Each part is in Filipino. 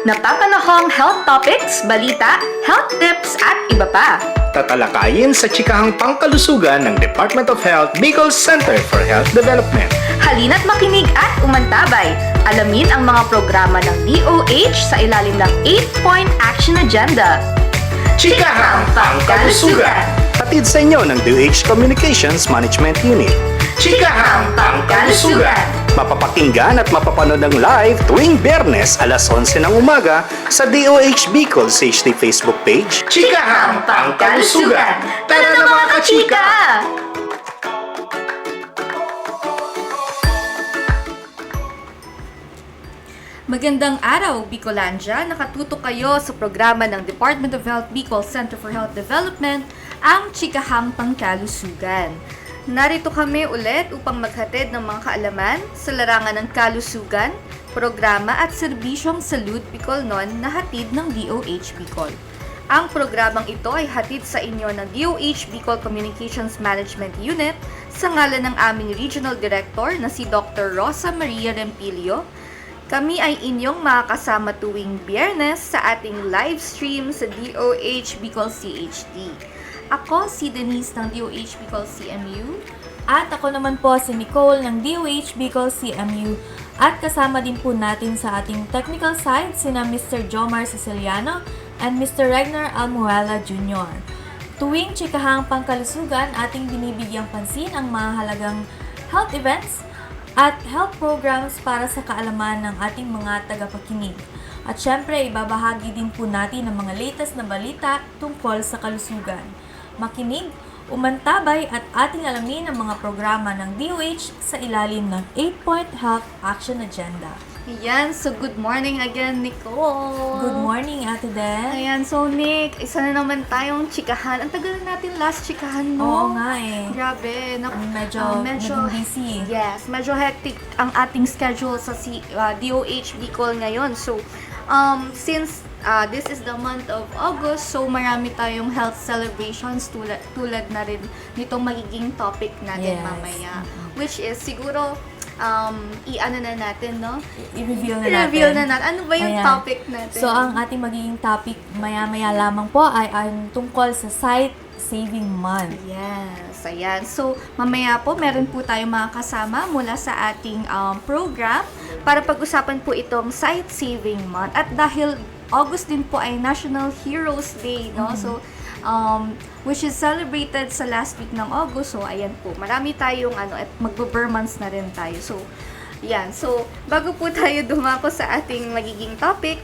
Napapanahong health topics, balita, health tips at iba pa. Tatalakayin sa chikahang pangkalusugan ng Department of Health Bicol Center for Health Development. Halina't makinig at umantabay. Alamin ang mga programa ng DOH sa ilalim ng 8-point action agenda. Chikahang Pangkalusugan! Hatid sa inyo ng DOH Communications Management Unit. Chikahang Pangkalusugan! Mapapakinggan at mapapanood ng live tuwing Biyernes alas 11 ng umaga sa DOH Bicol CHD Facebook page. Chikahang Pangkalusugan! Tara na mga kachika! Magandang araw, Bicolandia! Nakatutok kayo sa programa ng Department of Health Bicol Center for Health Development, ang Chikahang Pangkalusugan. Narito kami ulit upang maghatid ng mga kaalaman sa larangan ng kalusugan, programa at serbisyong Salud Bicol Non na hatid ng DOH Bicol. Ang programang ito ay hatid sa inyo ng DOH Bicol Communications Management Unit sa ngalan ng aming Regional Director na si Dr. Rosa Maria Rempilio. Kami ay inyong makakasama tuwing Biyernes sa ating live stream sa DOH Bicol CHD. Ako si Denise ng DOH Bicol CMU. At ako naman po si Nicole ng DOH Bicol CMU. At kasama din po natin sa ating technical side sina Mr. Jomar Siciliano and Mr. Regner Almuela Jr. Tuwing Chikahang Pangkalusugan, ating binibigyang pansin ang mahalagang health events at health programs para sa kaalaman ng ating mga tagapakinig. At syempre, ibabahagi din po natin ang mga latest na balita tungkol sa kalusugan. Makinig, umantabay at ating alamin ang mga programa ng DOH sa ilalim ng 8-point Health Action Agenda. Ayan, so good morning again, Nicole. Good morning, Ate Den. Ayan, so Nick, isa na naman tayong chikahan. Ang tagal na natin last chikahan, no? Oo nga eh. Grabe. Medyo naging busy. Yes, medyo hectic ang ating schedule sa DOH Bicol ngayon. So, since this is the month of August, so marami tayong health celebrations tulad na rin nitong magiging topic natin mamaya. Which is siguro, i-ano na natin, no? I-reveal na natin. Ano ba yung topic natin? So, ang ating magiging topic maya-maya lamang po ay tungkol sa Sight Saving Month. Yes, ayan. So, mamaya po, meron po tayong mga kasama mula sa ating program para pag-usapan po itong Sight Saving Month. At dahil August din po ay National Heroes Day, no? So, which is celebrated sa last week ng August. So, ayan po. Marami tayong at magbo-Burmans na rin tayo. So, yan. So, bago po tayo dumako sa ating magiging topic,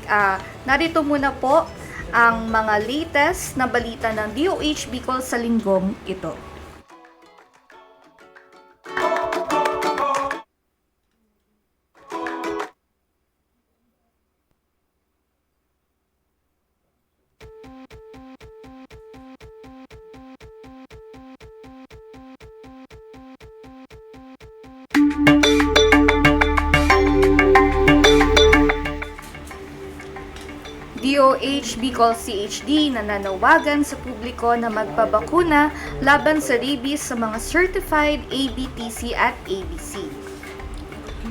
narito muna po ang mga latest na balita ng DOH Bicol sa linggong ito. DOH Bicol CHD nananawagan sa publiko na magpabakuna laban sa rabies sa mga certified ABTC at ABC.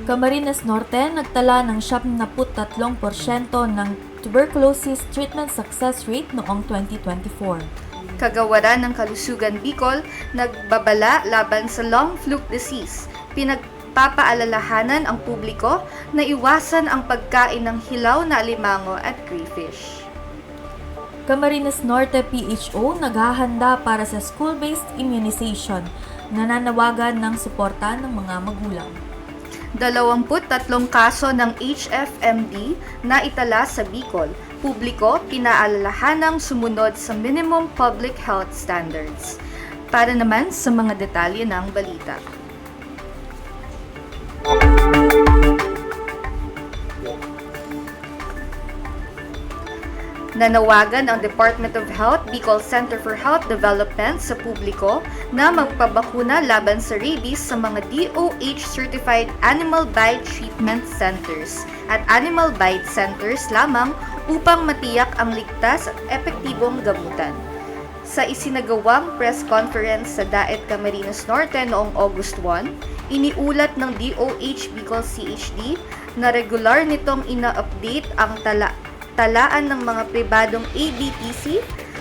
Camarines Norte nagtala ng 73% ng tuberculosis treatment success rate noong 2024. Kagawaran ng Kalusugan Bicol nagbabala laban sa lung fluke disease. Pinagpapaalalahanan ang publiko na iwasan ang pagkain ng hilaw na alimango at crayfish. Camarines Norte PHO naghahanda para sa school-based immunization, nananawagan ng suporta ng mga magulang. 23 kaso ng HFMD na itala sa Bicol. Publiko, pinaalalahanang sumunod sa minimum public health standards. Para naman sa mga detalye ng balita. Nanawagan ang Department of Health Bicol Center for Health Development sa publiko na magpabakuna laban sa rabies sa mga DOH-certified Animal Bite Treatment Centers at Animal Bite Centers lamang upang matiyak ang ligtas at epektibong gamutan. Sa isinagawang press conference sa Daet Camarines Norte noong August 1, Iniulat ng DOH Bicol CHD na regular nitong ina-update ang talaan ng mga pribadong ABTC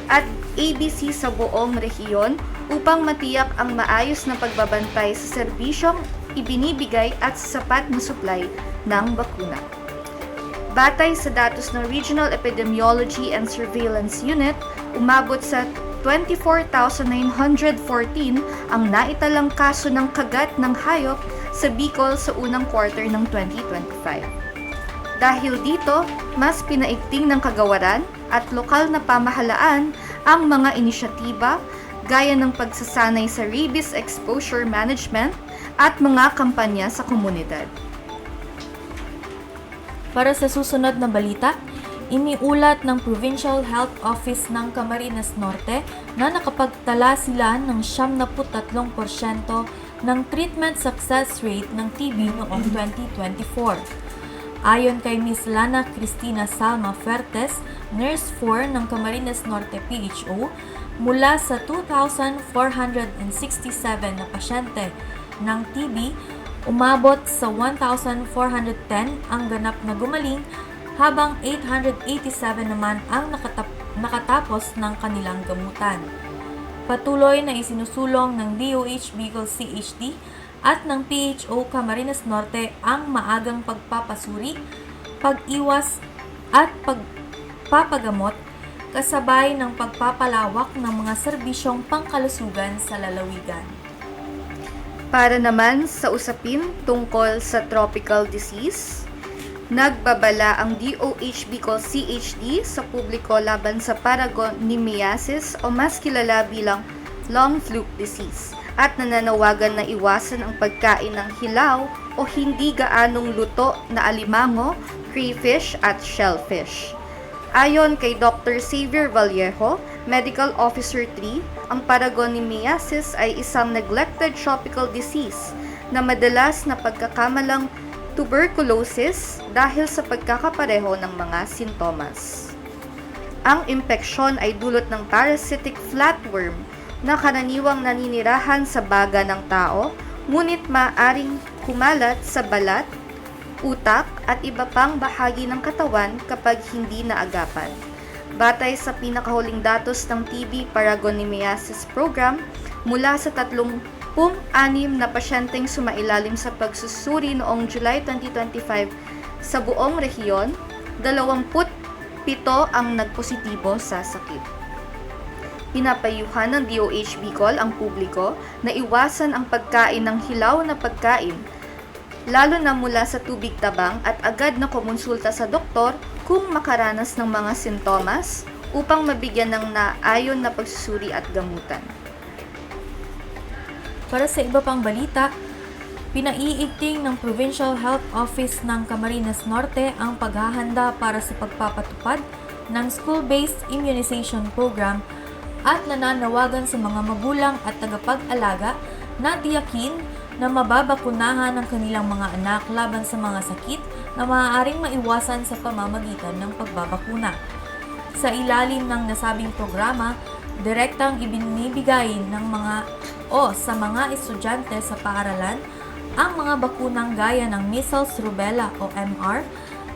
at ABC sa buong rehiyon upang matiyak ang maayos na pagbabantay sa serbisyong ibinibigay at sapat na supply ng bakuna. Batay sa datos ng Regional Epidemiology and Surveillance Unit, umabot sa 24,914 ang naitalang kaso ng kagat ng hayop sa Bicol sa unang quarter ng 2025. Dahil dito, mas pinaigting ng kagawaran at lokal na pamahalaan ang mga inisyatiba gaya ng pagsasanay sa rabies exposure management at mga kampanya sa komunidad. Para sa susunod na balita, iniulat ng Provincial Health Office ng Camarines Norte na nakapagtala sila ng 73% ng treatment success rate ng TB noong 2024. Ayon kay Ms. Lana Cristina Salma Fertes, Nurse 4 ng Camarines Norte PHO, mula sa 2,467 na pasyente ng TB, umabot sa 1,410 ang ganap na gumaling, habang 887 naman ang nakatapos ng kanilang gamutan. Patuloy na isinusulong ng DOH Bicol CHD at ng PHO Camarines Norte ang maagang pagpapasuri, pag-iwas at pagpapagamot kasabay ng pagpapalawak ng mga serbisyong pangkalusugan sa lalawigan. Para naman sa usapin tungkol sa tropical disease, nagbabala ang DOH Bicol CHD sa publiko laban sa Paragoniasis o mas kilala bilang long fluke disease at nananawagan na iwasan ang pagkain ng hilaw o hindi gaanong luto na alimango, crayfish at shellfish. Ayon kay Dr. Xavier Vallejo, Medical Officer 3, ang Paragoniasis ay isang neglected tropical disease na madalas na pagkakamalang tuberculosis dahil sa pagkakapareho ng mga sintomas. Ang impeksyon ay dulot ng parasitic flatworm na karaniwang naninirahan sa baga ng tao, ngunit maaring kumalat sa balat, utak at iba pang bahagi ng katawan kapag hindi naagapan. Batay sa pinakahuling datos ng TB Paragoniasis Program, mula sa 36 na pasyenteng sumailalim sa pagsusuri noong July 2025 sa buong rehiyon, 27 ang nagpositibo sa sakit. Pinapayuhan ng DOH Bicol ang publiko na iwasan ang pagkain ng hilaw na pagkain, lalo na mula sa tubig tabang, at agad na kumonsulta sa doktor kung makaranas ng mga sintomas upang mabigyan ng naayon na pagsusuri at gamutan. Para sa iba pang balita, pinaiigting ng Provincial Health Office ng Camarines Norte ang paghahanda para sa pagpapatupad ng school-based immunization program at nananawagan sa mga magulang at tagapag-alaga na tiyakin na mababakunahan ng kanilang mga anak laban sa mga sakit na maaaring maiwasan sa pamamagitan ng pagbabakuna. Sa ilalim ng nasabing programa, direktang ibinibigay sa mga estudyante sa paaralan ang mga bakunang gaya ng measles, rubella o MR,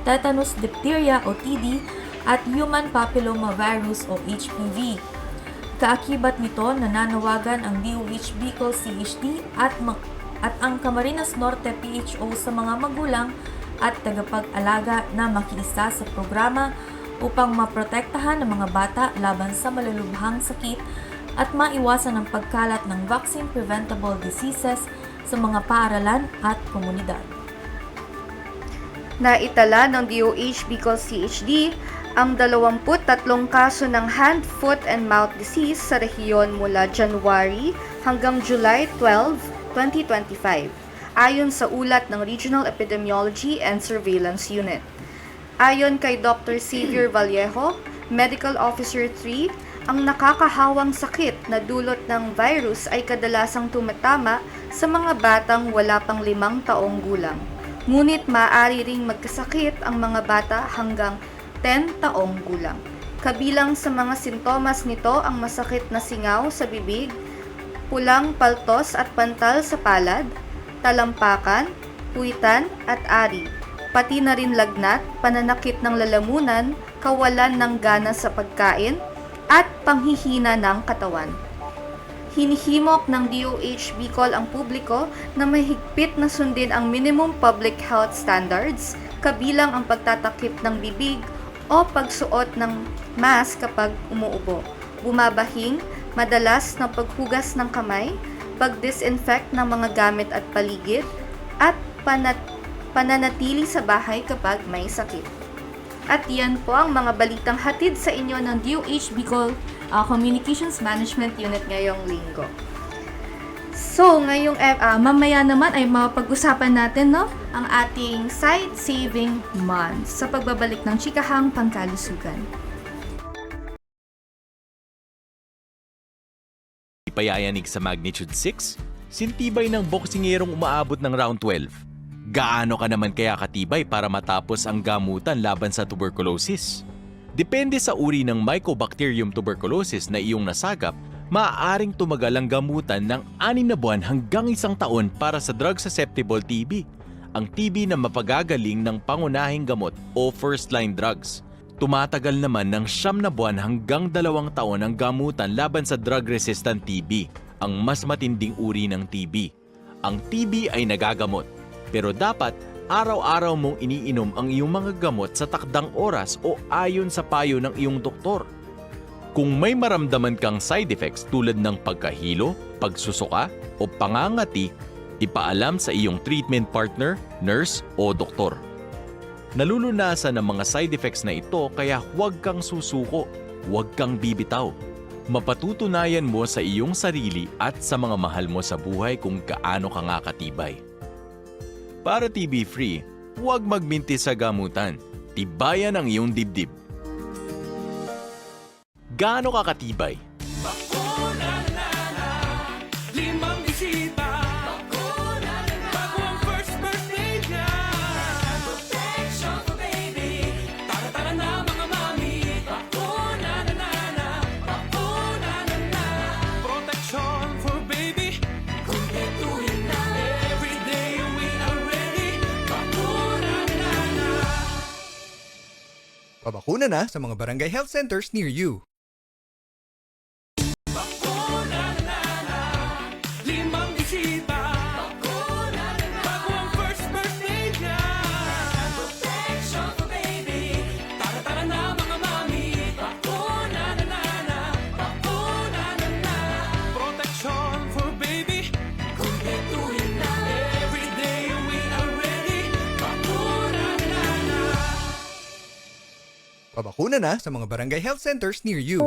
tetanus, diphtheria o TD at human papillomavirus o HPV. Kaakibat nito, nananawagan ang DOH Bicol CHD at ang Camarines Norte PHO sa mga magulang at tagapag-alaga na makiisa sa programa upang maprotektahan ang mga bata laban sa malulubhang sakit at maiwasan ang pagkalat ng vaccine-preventable diseases sa mga paaralan at komunidad. Naitala ng DOH Bicol CHD ang 23 kaso ng hand, foot, and mouth disease sa rehiyon mula January hanggang July 12, 2025, ayon sa ulat ng Regional Epidemiology and Surveillance Unit. Ayon kay Dr. Xavier Vallejo, Medical Officer 3, ang nakakahawang sakit na dulot ng virus ay kadalasang tumatama sa mga batang wala pang 5 taong gulang. Ngunit maaari ring magkasakit ang mga bata hanggang 10 taong gulang. Kabilang sa mga sintomas nito ang masakit na singaw sa bibig, pulang paltos at pantal sa palad, talampakan, puwitan at ari, pati na rin lagnat, pananakit ng lalamunan, kawalan ng gana sa pagkain, at panghihina ng katawan. Hinihimok ng DOH Bicol ang publiko na mahigpit na sundin ang minimum public health standards, kabilang ang pagtatakip ng bibig o pagsuot ng mask kapag umuubo, bumabahing, madalas na paghugas ng kamay, pag-disinfect ng mga gamit at paligid, at pananatili sa bahay kapag may sakit. At yan po ang mga balitang hatid sa inyo ng DOH Bicol Communications Management Unit ngayong linggo. So, mamaya naman ay mapag-usapan natin ang ating Site Saving Month sa pagbabalik ng Chikahang Pangkalusugan. Payayanig sa magnitude 6, sintibay ng boksingerong umaabot ng round 12. Gaano ka naman kaya katibay para matapos ang gamutan laban sa tuberculosis? Depende sa uri ng Mycobacterium tuberculosis na iyong nasagap, maaaring tumagal ang gamutan ng 6 na buwan hanggang 1 taon para sa drug-susceptible TB, ang TB na mapagagaling ng pangunahing gamot o first-line drugs. Tumatagal naman ng 9 na buwan hanggang 2 taon ang gamutan laban sa drug-resistant TB, ang mas matinding uri ng TB. Ang TB ay nagagamot, pero dapat araw-araw mong iniinom ang iyong mga gamot sa takdang oras o ayon sa payo ng iyong doktor. Kung may maramdaman kang side effects tulad ng pagkahilo, pagsusuka o pangangati, ipaalam sa iyong treatment partner, nurse o doktor. Nalulunasan ng mga side effects na ito kaya huwag kang susuko, huwag kang bibitaw. Mapatutunayan mo sa iyong sarili at sa mga mahal mo sa buhay kung gaano ka nga katibay. Para TB-free, huwag magminti sa gamutan. Tibayan ang iyong dibdib. Gaano ka katibay? Pabakuna na sa mga barangay health centers near you. Pabakuna na sa mga barangay health centers near you.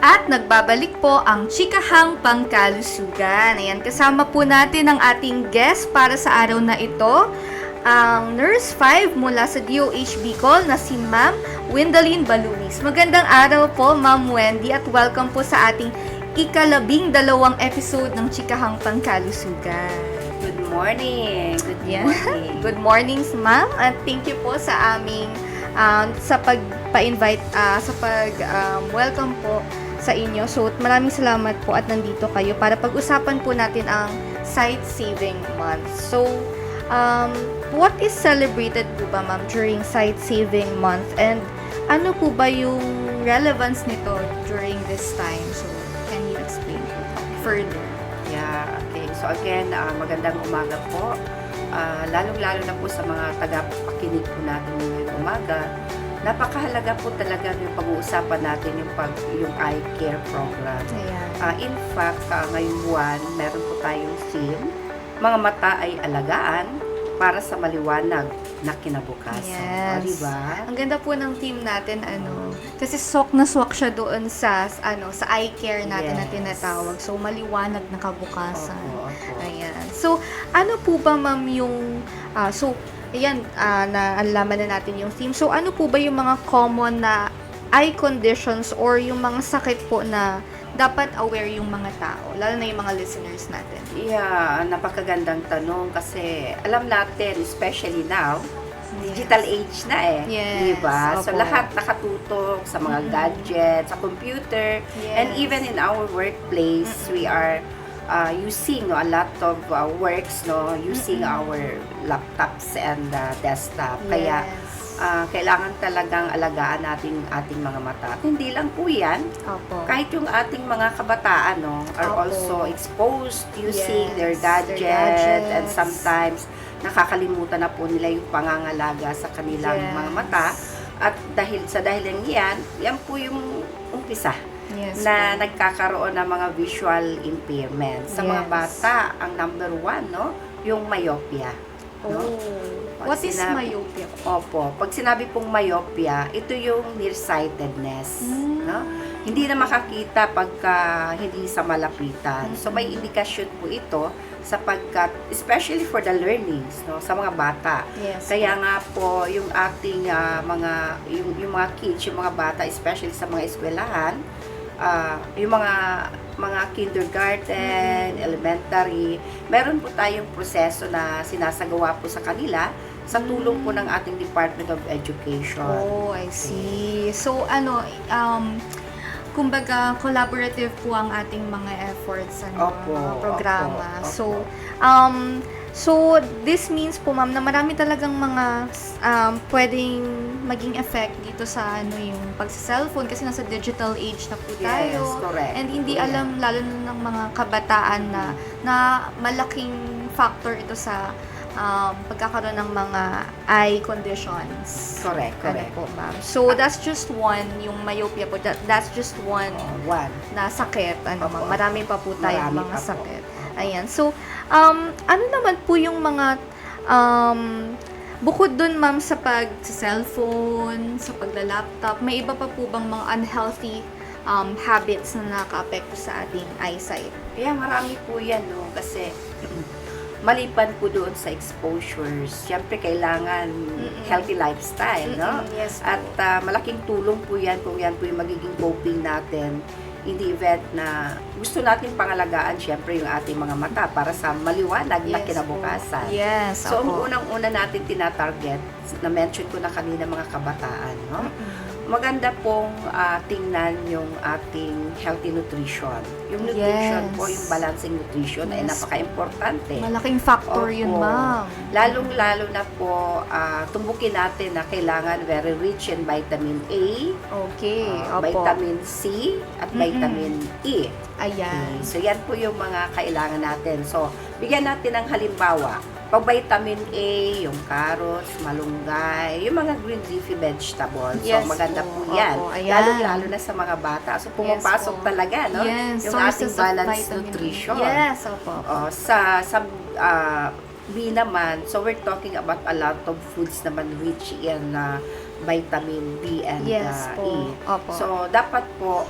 At nagbabalik po ang Chikahang Pangkalusugan. Ayan, kasama po natin ang ating guest para sa araw na ito, ang Nurse 5 mula sa DOH Bicol na si Ma'am Wendelin Baluis. Magandang araw po, Ma'am Wendy, at welcome po sa ating ika-12 episode ng Chikahang Pangkalusugan. Good morning. Good morning, ma'am. At thank you po sa aming sa pag-invite, welcome po sa inyo. So, maraming salamat po at nandito kayo para pag-usapan po natin ang Site Saving Month. So, what is celebrated po ba, ma'am, during Site Saving Month? And ano po ba yung relevance nito during this time? So, can you explain further? Yeah, okay. So again, magandang umaga po. Lalong-lalo na po sa mga tagapakinig po natin ngayong umaga. Napakahalaga po talaga yung pag-uusapan natin yung eye care program. Ayan. In fact, ngayong buwan, meron po tayong theme, mga mata ay alagaan para sa maliwanag na kinabukasan. Yes. Diba? Ang ganda po ng team natin, kasi swak na swak siya doon sa eye care natin na Yes. tinatawag. So, maliwanag na kabukasan. Opo. Ayan. So, ano po ba, ma'am, yung, naalaman na natin yung theme. So, ano po ba yung mga common na eye conditions or yung mga sakit po na dapat aware yung mga tao, lalo na yung mga listeners natin? Yeah, napakagandang tanong kasi alam natin, especially now, digital age na eh. Yes, Diba? So opo. lahat nakatutok sa mga gadgets, sa computer, and Yes. even in our workplace, we are using a lot of works using our laptops and desktop. Kaya kailangan talagang alagaan natin ating mga mata. At hindi lang po yan, Opo. kahit yung ating mga kabataan are Opo. also exposed using Yes, their their gadget, and gadgets. sometimes nakakalimutan na po nila yung pangangalaga sa kanilang Yes. mga mata. At dahil yan po yung umpisa Yes na po. nagkakaroon ng mga visual impairment. Sa mga Yes. bata, ang number one, yung myopia. No? Pag What is sinabi- myopia? Opo. Pag sinabi pong myopia, ito yung nearsightedness. No? Hindi na makakita pagka hindi sa malapitan. So may indikasyon po ito sapagkat, especially for the learnings, sa mga bata. Yes. Kaya nga po, yung ating yung mga kids, yung mga bata, especially sa mga eskwelahan, yung mga kindergarten, elementary, meron po tayong proseso na sinasagawa po sa kanila sa tulong po ng ating Department of Education. Oh, I see. So, kumbaga, collaborative po ang ating mga efforts, Opo, mga programa. opo, opo. So, this means po, ma'am, na marami talagang mga pwedeng maging effect dito sa yung pagsa-cellphone kasi nasa digital age na po tayo. Yes, correct. And hindi Correct. alam, lalo na ng mga kabataan na malaking factor ito sa pagkakaroon ng mga eye conditions. Correct, correct. Ano po, ma'am. So, that's just one, yung myopia po, that's just one One. na sakit. Ano, Opo. ma'am. Marami pa po tayong Marami mga pa po. sakit. Ayan. So, ano naman po yung mga, bukod dun, ma'am, sa pag-cellphone, sa pagla-laptop, may iba pa po bang mga unhealthy habits na nakaka-apekto sa ating eyesight? Kaya marami po yan, kasi maliban po doon sa exposures, syempre kailangan healthy lifestyle, Yes po. At malaking tulong po yan kung yan po yung magiging coping natin in the event na gusto natin pangalagaan syempre yung ating mga mata para sa maliwanag na Yes kinabukasan. po. Yes, So, ang opo. unang-una natin tinatarget, na-mention ko na kanina mga kabataan, maganda pong tingnan yung ating healthy nutrition. Yung nutrition Yes. po, yung balancing nutrition ay Yes. napaka-importante. Malaking factor yun, Opo. ma'am. Lalong-lalo na po, tumbukin natin na kailangan very rich in vitamin A, Okay, opo. vitamin C, at vitamin E. Ayan. So, yan po yung mga kailangan natin. So, bigyan natin ng halimbawa. Pag vitamin A, yung carrots, malunggay, yung mga green leafy vegetables. Yes So, maganda po. po yan. Opo, ayan. Lalo-lalo na sa mga bata. So, pumapasok Yes po. talaga, Yes, yung sources ating of balanced vitamin. nutrition. Yes, opo. Sa B naman, so we're talking about a lot of foods naman rich in vitamin B and Yes po. E. Opo. So, dapat po,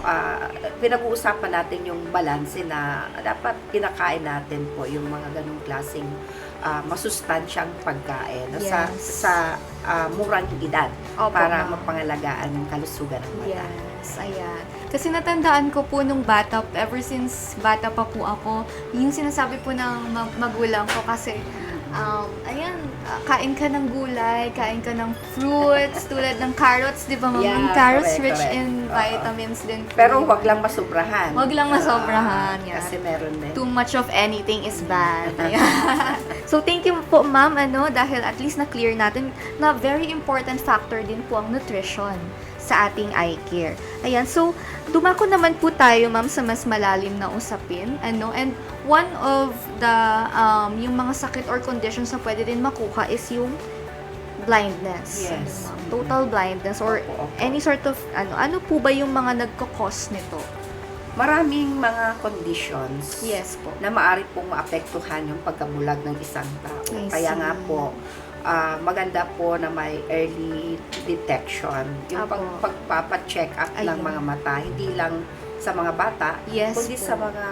pinag-uusapan natin yung balance na dapat kinakain natin po yung mga ganong klaseng masustansyang pagkain Yes. sa murang edad Opo, para ma'am. mapangalagaan yung kalusugan ng mata. Yes, ayan. Kasi natandaan ko po nung bata, ever since bata pa po ako, yung sinasabi po ng magulang ko kasi, ayan, kain ka ng gulay, kain ka ng fruits, tulad ng carrots, di ba, ma'am? Yeah, Yung carrots correct, rich correct. in Oo. vitamins din po. Pero wag lang masobrahan. Wag lang masobrahan, yan. Kasi meron din. Too much of anything is bad. Ayan. So, thank you po, ma'am, dahil at least na-clear natin na very important factor din po ang nutrition sa ating eye care. Ayan, so, dumako naman po tayo, ma'am, sa mas malalim na usapin. And one of the, yung mga sakit or conditions na pwede din makuha is yung blindness. Yes. Ma'am? Total blindness or Opo, opo. any sort of, ano po ba yung mga nagkakos nito? Maraming mga conditions Yes po. na maaari pong maapektuhan yung pagkabulag ng isang tao. I Kaya see. nga po, maganda po na may early detection. Yung Apo. pagpapacheck up ng Ayun. mga mata, hindi lang sa mga bata, Yes kundi po. sa mga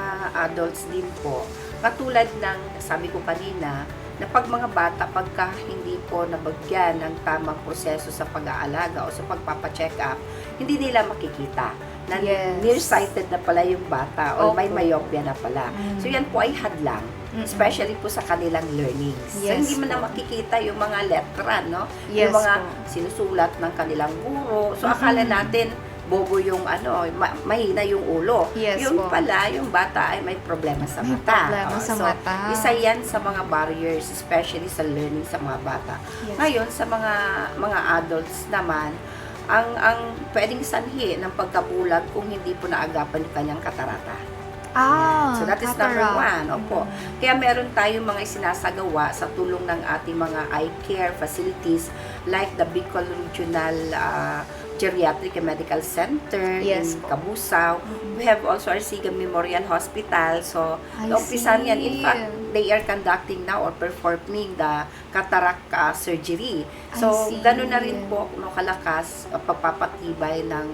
adults din po. Katulad ng sabi ko kanina, na pag mga bata, pagka hindi po nabagyan ng tamang proseso sa pag-aalaga o sa pagpapacheck up, hindi nila makikita. na Yes. nearsighted na pala yung bata or may Opo. myopia na pala. So yan po ay hadlang, especially po sa kanilang learnings. So Yes hindi mo na po. makikita yung mga letra, no? Yes Yung mga po. sinusulat ng kanilang guro. So akala natin bobo yung mahina yung ulo. Yes Yung po. pala, yung bata ay may problema sa May mata. problema sa So, mata. isa yan sa mga barriers, especially sa learning sa mga bata. Yes. Ngayon, sa mga adults naman, ang pwedeng sanhi ng pagkabulag kung hindi po naagapan yung kanyang katarata. So that is number cataract. 1. Opo. Kaya meron tayong mga isinasagawa sa tulong ng ating mga eye care facilities like the Bicol Regional Geriatric and Medical Center Yes in po. Cabusao. We have also our Siga Memorial Hospital. So, I naumpisan yan. In see. fact, they are conducting now or performing the cataract surgery. So, I see. gano'n na rin po no, kalakas pagpapatibay ng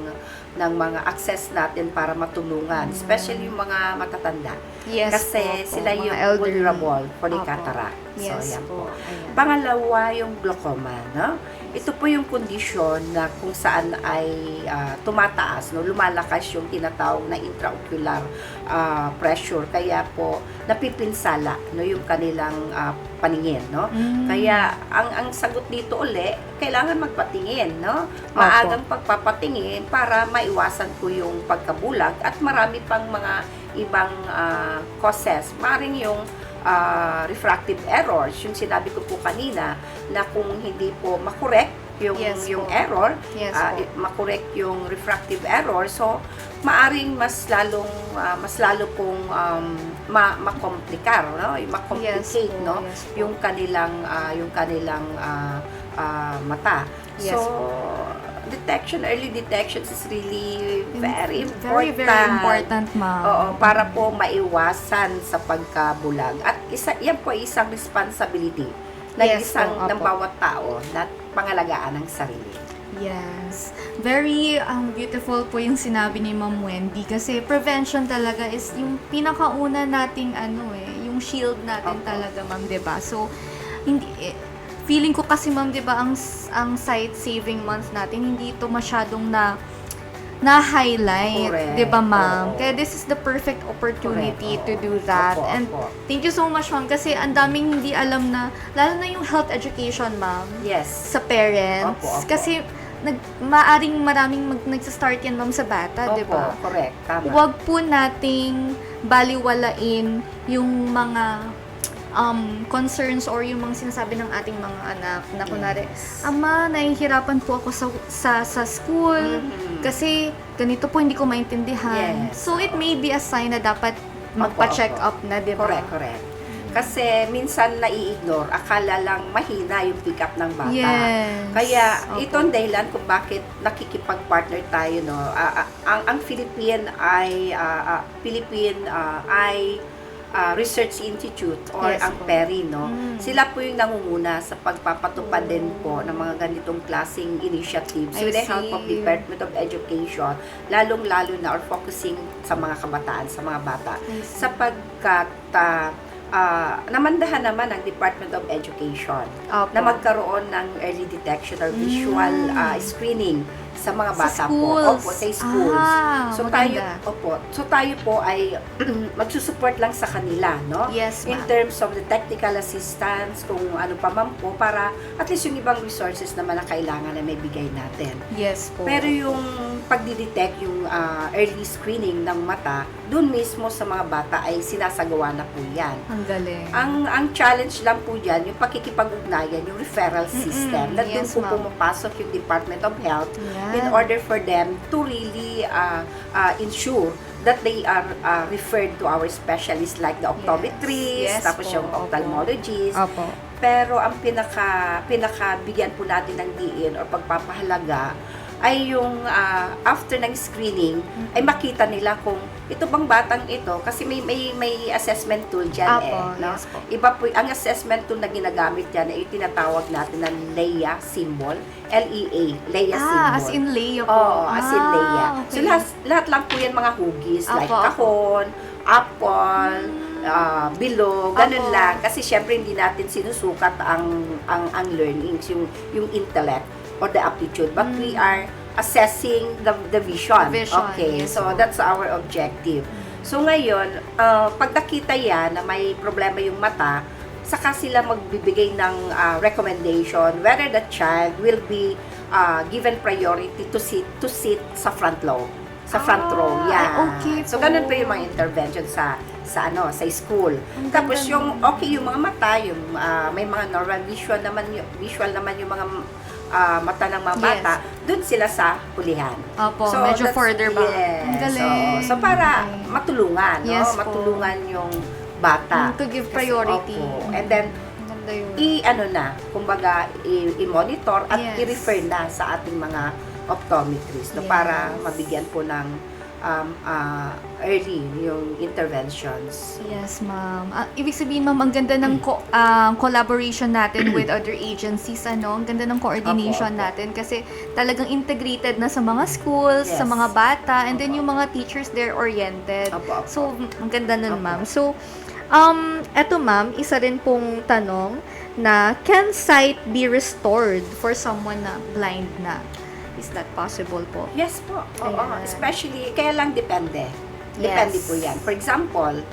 mga access natin para matulungan, especially yung mga matatanda. Yes Kasi po, sila mga yung elderly. vulnerable for the Opo. cataract. Yes so, yan po. Ayan. Pangalawa, yung glaucoma, no? Ito po yung kondisyon na kung saan ay tumataas, no? Lumalakas yung tinatawag na intraocular pressure. Kaya po, napipinsala, no? Yung kanilang paningin, no? Kaya, ang sagot dito uli, kailangan magpatingin, no? Maagang pagpapatingin para maiwasan po yung pagkabulag at marami pang mga ibang causes. Maring yung refractive errors, yung sinabi ko po kanina, na kung hindi po makorek yung Yes yung po. error, Yes po. makorek yung refractive error, so maaring mas lalo pong makomplicar, no? Makomplicate, Yes po, no? yes po. Yung kanilang mata. Yes So, early detection is really very Very, important. very important, ma'am. Oo, para po maiwasan sa pagkabulag. At yan po ay isang responsibility ng Yes po, ng opo. bawat tao na pangalagaan ng sarili. Yes. Very beautiful po yung sinabi ni Ma'am Wendy kasi prevention talaga is yung pinakauna nating yung shield natin Opo. talaga, ma'am, 'di ba? So feeling ko kasi, ma'am, 'di ba, ang sight saving month natin hindi ito masyadong na-highlight, Correct. 'di ba, ma'am? Oo. Kaya this is the perfect opportunity Correct. to Oo. do that. Opo, And opo. thank you so much, ma'am, kasi ang daming hindi alam na, lalo na yung health education, ma'am, Yes. sa parents. Opo, opo. Kasi maaring maraming nagsa-start yan, ma'am, sa bata, di ba? Opo, correct. Tama. Huwag po nating baliwalain yung mga concerns or yung mga sinasabi ng ating mga anak na kunwari, Yes. Ama, nahihirapan po ako sa school Mhm. kasi ganito po hindi ko maintindihan. Yes. So it may be a sign na dapat magpa-check opo. up na, di ba? Correct. Kasi minsan nai-ignore, akala lang mahina yung pick up ng bata. Yes. Kaya Opo. ito ang dahilan kung bakit nakikipag-partner tayo, no. Ang Philippine Eye Research Institute or Yes ang po. PERI, no. Mm. Sila po yung nangunguna sa pagpapatupad din po ng mga ganitong klaseng initiatives I with the help see. of Department of Education, lalong-lalo na or focusing sa mga kabataan, sa mga bata. I see. Sapagkat namandahan naman ng Department of Education Opo. na magkaroon ng early detection or visual screening sa mga Sa bata schools. po. Opo, sa schools. Ah, maganda. So tayo po ay magsusupport lang sa kanila, no? Yes, In ma'am. terms of the technical assistance, kung ano pa man po, para at least yung ibang resources naman na kailangan na may bigay natin. Yes po. Pero yung pagdidetect, yung early screening ng mata, dun mismo sa mga bata ay sinasagawa na po yan. Ang galing. Ang challenge lang po dyan, yung pakikipag-ugnayan, yung referral system, na dun Yes, po ma'am. pumapasok yung Department of Health Yan. in order for them to really ensure that they are referred to our specialists like the optometrist, Yes tapos po, yung opo. ophthalmologist. Opo. Pero ang pinaka-bigyan po natin ng diin or pagpapahalaga ay yung after ng screening ay makita nila kung ito bang batang ito kasi may assessment tool diyan Apo, no? yes po. Iba po ang assessment tool na ginagamit diyan ay tinatawag natin na LEA symbol, LEA symbol. As in Leo po. Oo, as in Leia. Okay. So, lahat lang po yan mga hugis, like Apo, kahon, apple, bilog, ganun Apo. lang. Kasi syempre hindi natin sinusukat ang learnings, yung intellect or the aptitude. But we are assessing the vision. The vision, Okay, yes so po. that's our objective. So ngayon, pag nakita yan na may problema yung mata, saka sila magbibigay ng recommendation whether the child will be given priority to sit sa front row. Sa front row, yeah. okay So po. ganun po yung mga intervention sa school. Ang Tapos ganda yung okay yung mga mata, yung may mga normal visual naman yung mga mata ng mga Yes. bata, dun sila sa hulihan. Opo, medyo that's- further back. yes. Ang galing. So para Okay. matulungan, no? Yes po. Matulungan yung bata. To give Kasi, priority. opo. And then Ang ganda yun. kumbaga i-monitor at Yes. i-refer na sa ating mga optometrist no, Yes. para mabigyan po ng early yung interventions. Yes, ma'am. Ibig sabihin, ma'am, ang ganda ng collaboration natin with other agencies, ano? Ang ganda ng coordination Opo, opo. natin kasi talagang integrated na sa mga schools, sa Yes. mga bata, and then Opo. yung mga teachers, they're oriented. Opo, opo. So, ang ganda nun, Opo. ma'am. So, eto, ma'am, isa rin pong tanong na, can sight be restored for someone na blind na? Is that possible po? Yes po. Oo, Ayan. especially, kaya lang depende. Yes. Depende po yan. For example,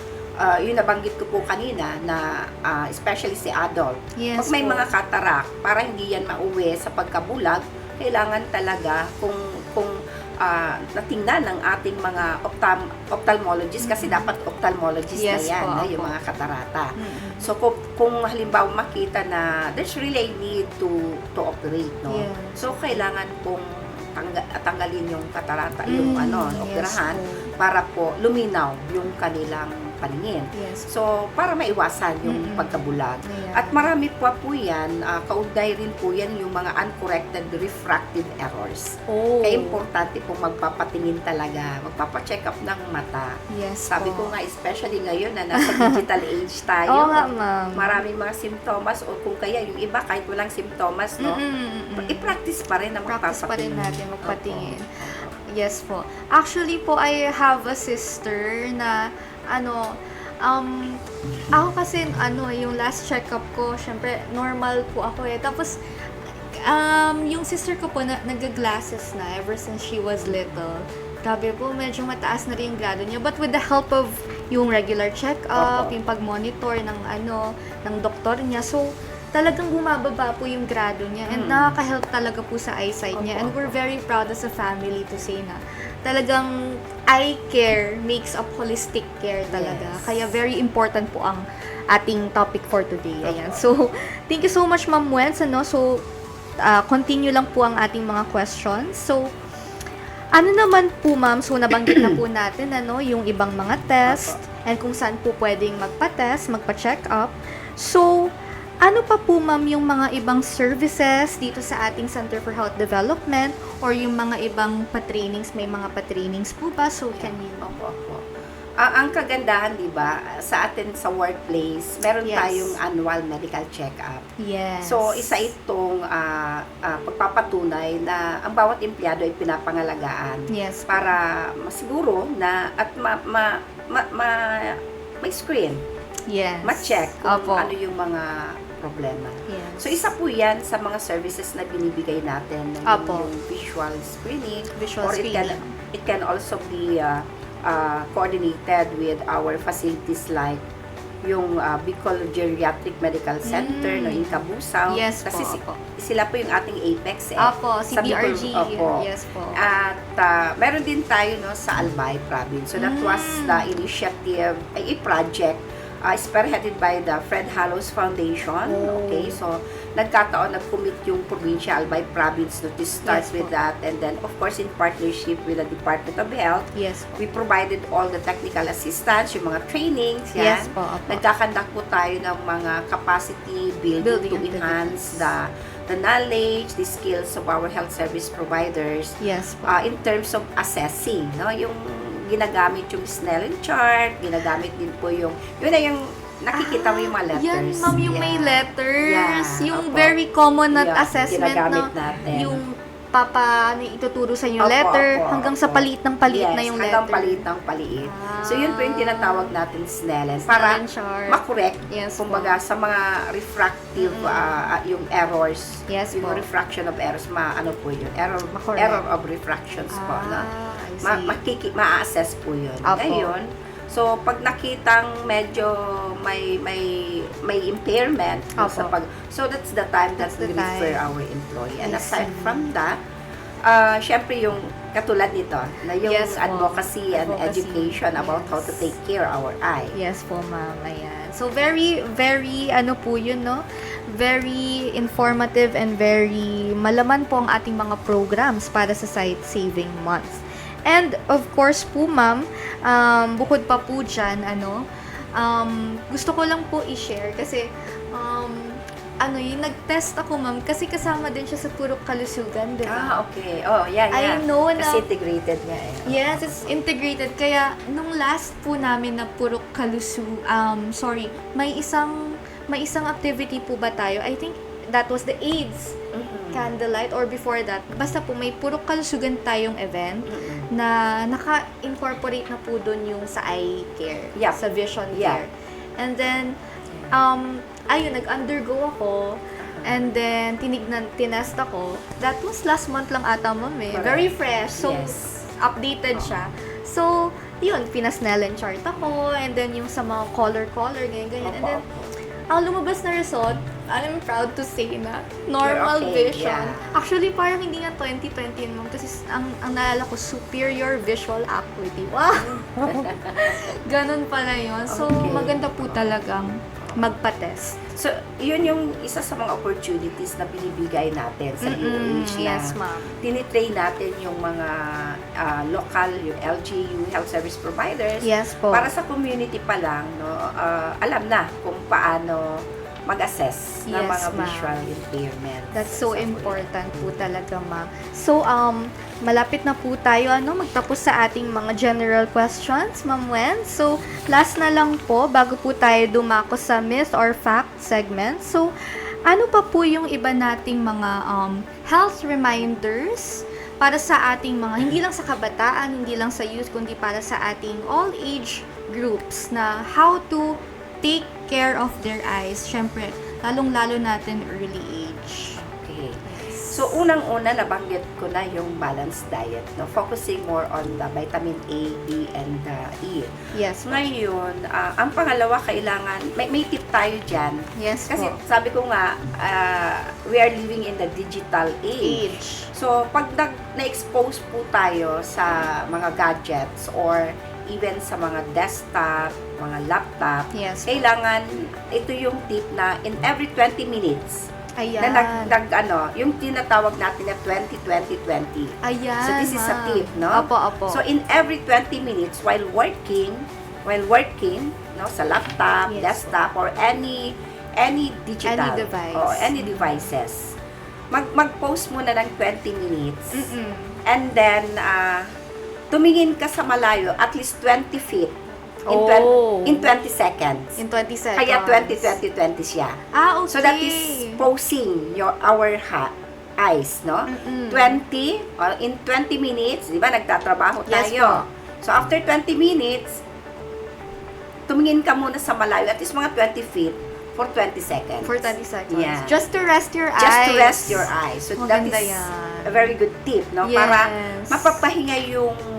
yung nabanggit ko po kanina na especially si adult. Yes Pag may po. mga katarak, para hindi yan mauwi sa pagkabulag, kailangan talaga kung natingnan ng ating mga ophthalmologist kasi dapat ophthalmologist Yes na yan, po, no, yung opo. mga katarata. Mm-mm. So kung halimbawa makita na there's really a need to operate, no. Yes. So kailangan pong tanggalin yung katarata, yung operahan yes po. para po luminaw yung kanilang paningin. Yes. So para maiwasan yung Mm-mm. pagkabulag. Ayan. At marami po yan, kaugnay rin po yan yung mga uncorrected refractive errors. Oh. Kaya importante po magpapatingin talaga, magpapacheck up ng mata. Yes Sabi po. ko nga, especially ngayon na nasa digital age tayo, Oo nga, ma'am. maraming mga simptomas o kung kaya yung iba kahit walang simptomas, no? I-practice pa rin na Practice pa rin magpapatingin. natin magpatingin. Opo. Yes po. Actually po, I have a sister na, ako kasi, yung last checkup ko, syempre, normal po ako eh. Tapos, yung sister ko po, nag-glasses na ever since she was little. Grabe po, medyo mataas na rin yung grado niya. But with the help of yung regular check-up, Opo. yung pag-monitor ng doktor niya, so, talagang bumababa po yung grado niya and nakaka-help talaga po sa eyesight niya. Opo, And we're very proud as a family to say na talagang eye care makes up holistic care talaga. Yes. Kaya very important po ang ating topic for today. Ayan. Opo. So, thank you so much, Ma'am Wens. So, continue lang po ang ating mga questions. So, ano naman po, ma'am, so nabanggit na po natin, yung ibang mga test and kung saan po pwedeng magpa-test, magpa-check up. So, ano pa po, ma'am, yung mga ibang services dito sa ating Center for Health Development or yung mga ibang pa-trainings? May mga pa-trainings po ba? So, can you... Opo. Ang kagandahan, di ba, sa atin sa workplace, meron Yes. tayong annual medical check-up. Yes. So, isa itong pagpapatunay na ang bawat empleyado ay pinapangalagaan Yes. para masiguro na at may screen, Yes. ma-check kung Opo. ano yung mga problema. Yes. So, isa po yan sa mga services na binibigay natin. Apo. Yung visual screening. Visual or screening. it can also be coordinated with our facilities like yung Bicol Geriatric Medical Center no, in Cabusao. Yes Kasi po. sila po yung ating apex eh. Opo, si Sa Bicol, BRG. opo. Yes po. At meron din tayo no, sa Albay province. So that was the initiative, a project spearheaded by the Fred Hallows Foundation. Oh. Okay, so nagkataon nag-commit yung probinsya Albay province no, to start Yes with po. that, and then of course in partnership with the Department of Health, Yes po. we provided all the technical assistance, yung mga trainings, yan. Yes po. Opo. Nagkakandak po tayo ng mga capacity building to enhance the knowledge, the skills of our health service providers Yes po. in terms of assessing, no? Yung ginagamit yung Snellen chart, ginagamit din po yun na yung nakikita mo yung mga letters. Yan, ma'am, yung may Yeah. letters. Yeah, Yung opo. very common na Yeah, assessment ginagamit na natin. yung ano, ituturo sa inyo Opo, letter, opo, hanggang sa opo. paliit ng paliit na Yes, yung hanggang letter. paliit ng paliit. So, yun po yung tinatawag natin Snellen. Snellen Para chart. makorek, Yes kumbaga, sa mga refractive, yung errors, Yes yung po. refraction of errors, ano po yun? Makorek. Error of refractions po. No? I see. Ma-assess po yun. Opo. Ngayon, so pag nakitang medyo may impairment sa Opo. so that's the time that That's we the refer time. our employee. And I aside see. from that, syempre yung katulad nito, na yung Yes po. advocacy and Advocacy. education about how to Yes. take care our eye. Yes po, ma'am. Ayan. So, very, very, ano po yun, no? Very informative and very malaman po ang ating mga programs para sa Sight Saving Month. And, of course po, ma'am, bukod pa po dyan, gusto ko lang po i-share kasi, yung nag-test ako, ma'am, kasi kasama din siya sa Purok Kalusugan, di ba? Okay. Oh, yeah. I know na- Kasi integrated nga eh. Yes, it's integrated. Kaya, nung last po namin na Purok may isang activity po ba tayo? I think that was the AIDS candlelight or before that. Basta po, may Purok Kalusugan tayong event na naka-incorporate na po dun yung sa eye care, Yeah. sa vision Yeah. care. And then, nag-undergo ako. And then, tinest ako. That was last month lang ata, ma'am eh. Correct. Very fresh. So, Yes. updated siya. So, yun, pinasnellen chart ako. And then, yung sa mga color, ganyan. And then, ang lumabas na result, I'm proud to say na normal You're okay, vision. yeah. Actually, parang hindi nga 2020 yun, ma'am. Kasi ang naalala ko, superior visual acuity. Wow! Ganun pala yun. So, Okay. maganda po talagang magpa-test. So, yun yung isa sa mga opportunities na binibigay natin sa DOH na Yes, ma'am. tinitrain natin yung mga local, yung LGU, health service providers, Yes po. para sa community pa lang, no, alam na kung paano mag-assess ng Yes, mga ma'am. visual impairment. That's so important po talaga, ma'am. So, malapit na po tayo, magtapos sa ating mga general questions, Ma'am Wen. So, last na lang po, bago po tayo dumako sa myth or fact segment. So, ano pa po yung iba nating mga health reminders para sa ating mga, hindi lang sa kabataan, hindi lang sa youth, kundi para sa ating all age groups na how to take care of their eyes. Syempre, lalong-lalo natin early age. Okay. So, unang-una, nabanggit ko na yung balanced diet, no? Focusing more on the vitamin A, B, and E. Yes, ma'am. Ngayon, ang pangalawa, kailangan, may tip tayo dyan. Yes Kasi po. sabi ko nga, we are living in the digital age. So, pag na-expose po tayo sa mga gadgets or even sa mga desktop, mga laptop, Yes. kailangan, ito yung tip na in every 20 minutes, Ayan. na yung tinatawag natin na 20-20-20. Ayan. So, this is a ma'am. tip, no? Opo. So, in every 20 minutes while working, no, sa laptop, Yes. desktop, or any digital, Any device. or any devices, mag-post muna ng 20 minutes. Mm-mm. And then, tumingin ka sa malayo, at least 20 feet in, Oh. 20 seconds. In 20 seconds. Kaya 20-20-20 siya. Okay. So, that is posing our eyes, no? Mm-mm. 20, in 20 minutes, di ba, nagtatrabaho Yes tayo. So, after 20 minutes, tumingin ka muna sa malayo, at least mga 20 feet, for 20 seconds. For 20 seconds. Yeah. Just to rest your eyes. Just to rest your eyes. So, that Maganda is yan. a very good tip, no? Yes. Para mapapahinga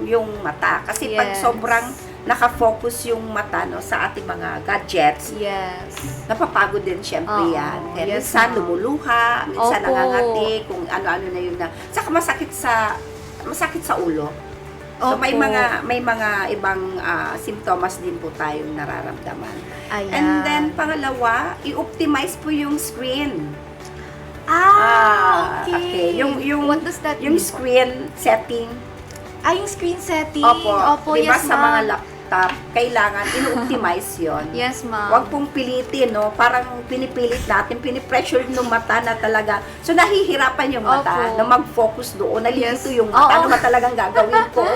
yung mata. Kasi pag Yes. sobrang nakafocus yung mata, no, sa ating mga gadgets, Yes. napapagod din syempre Oo, yan. Kaya yes, minsan ma'am. lumuluha, minsan Opo. nangangati, kung ano-ano na yun na. Saka masakit sa ulo. So Opo. may mga ibang simptomas din po tayong nararamdaman. Ayan. And then pangalawa, i-optimize po yung screen. Okay. What does that yung mean? screen setting. Yung screen setting. Opo, diba yes, sa ma'am. mga laptop, kailangan in-optimize yon. Yes, ma'am. Huwag pong pilitin, no? Parang pinipilit natin, pinipressure ng mata na talaga. So, nahihirapan yung mata Opo. na mag-focus doon. Nalilito Yes. yung mata. Oo. Ano ba talagang gagawin ko?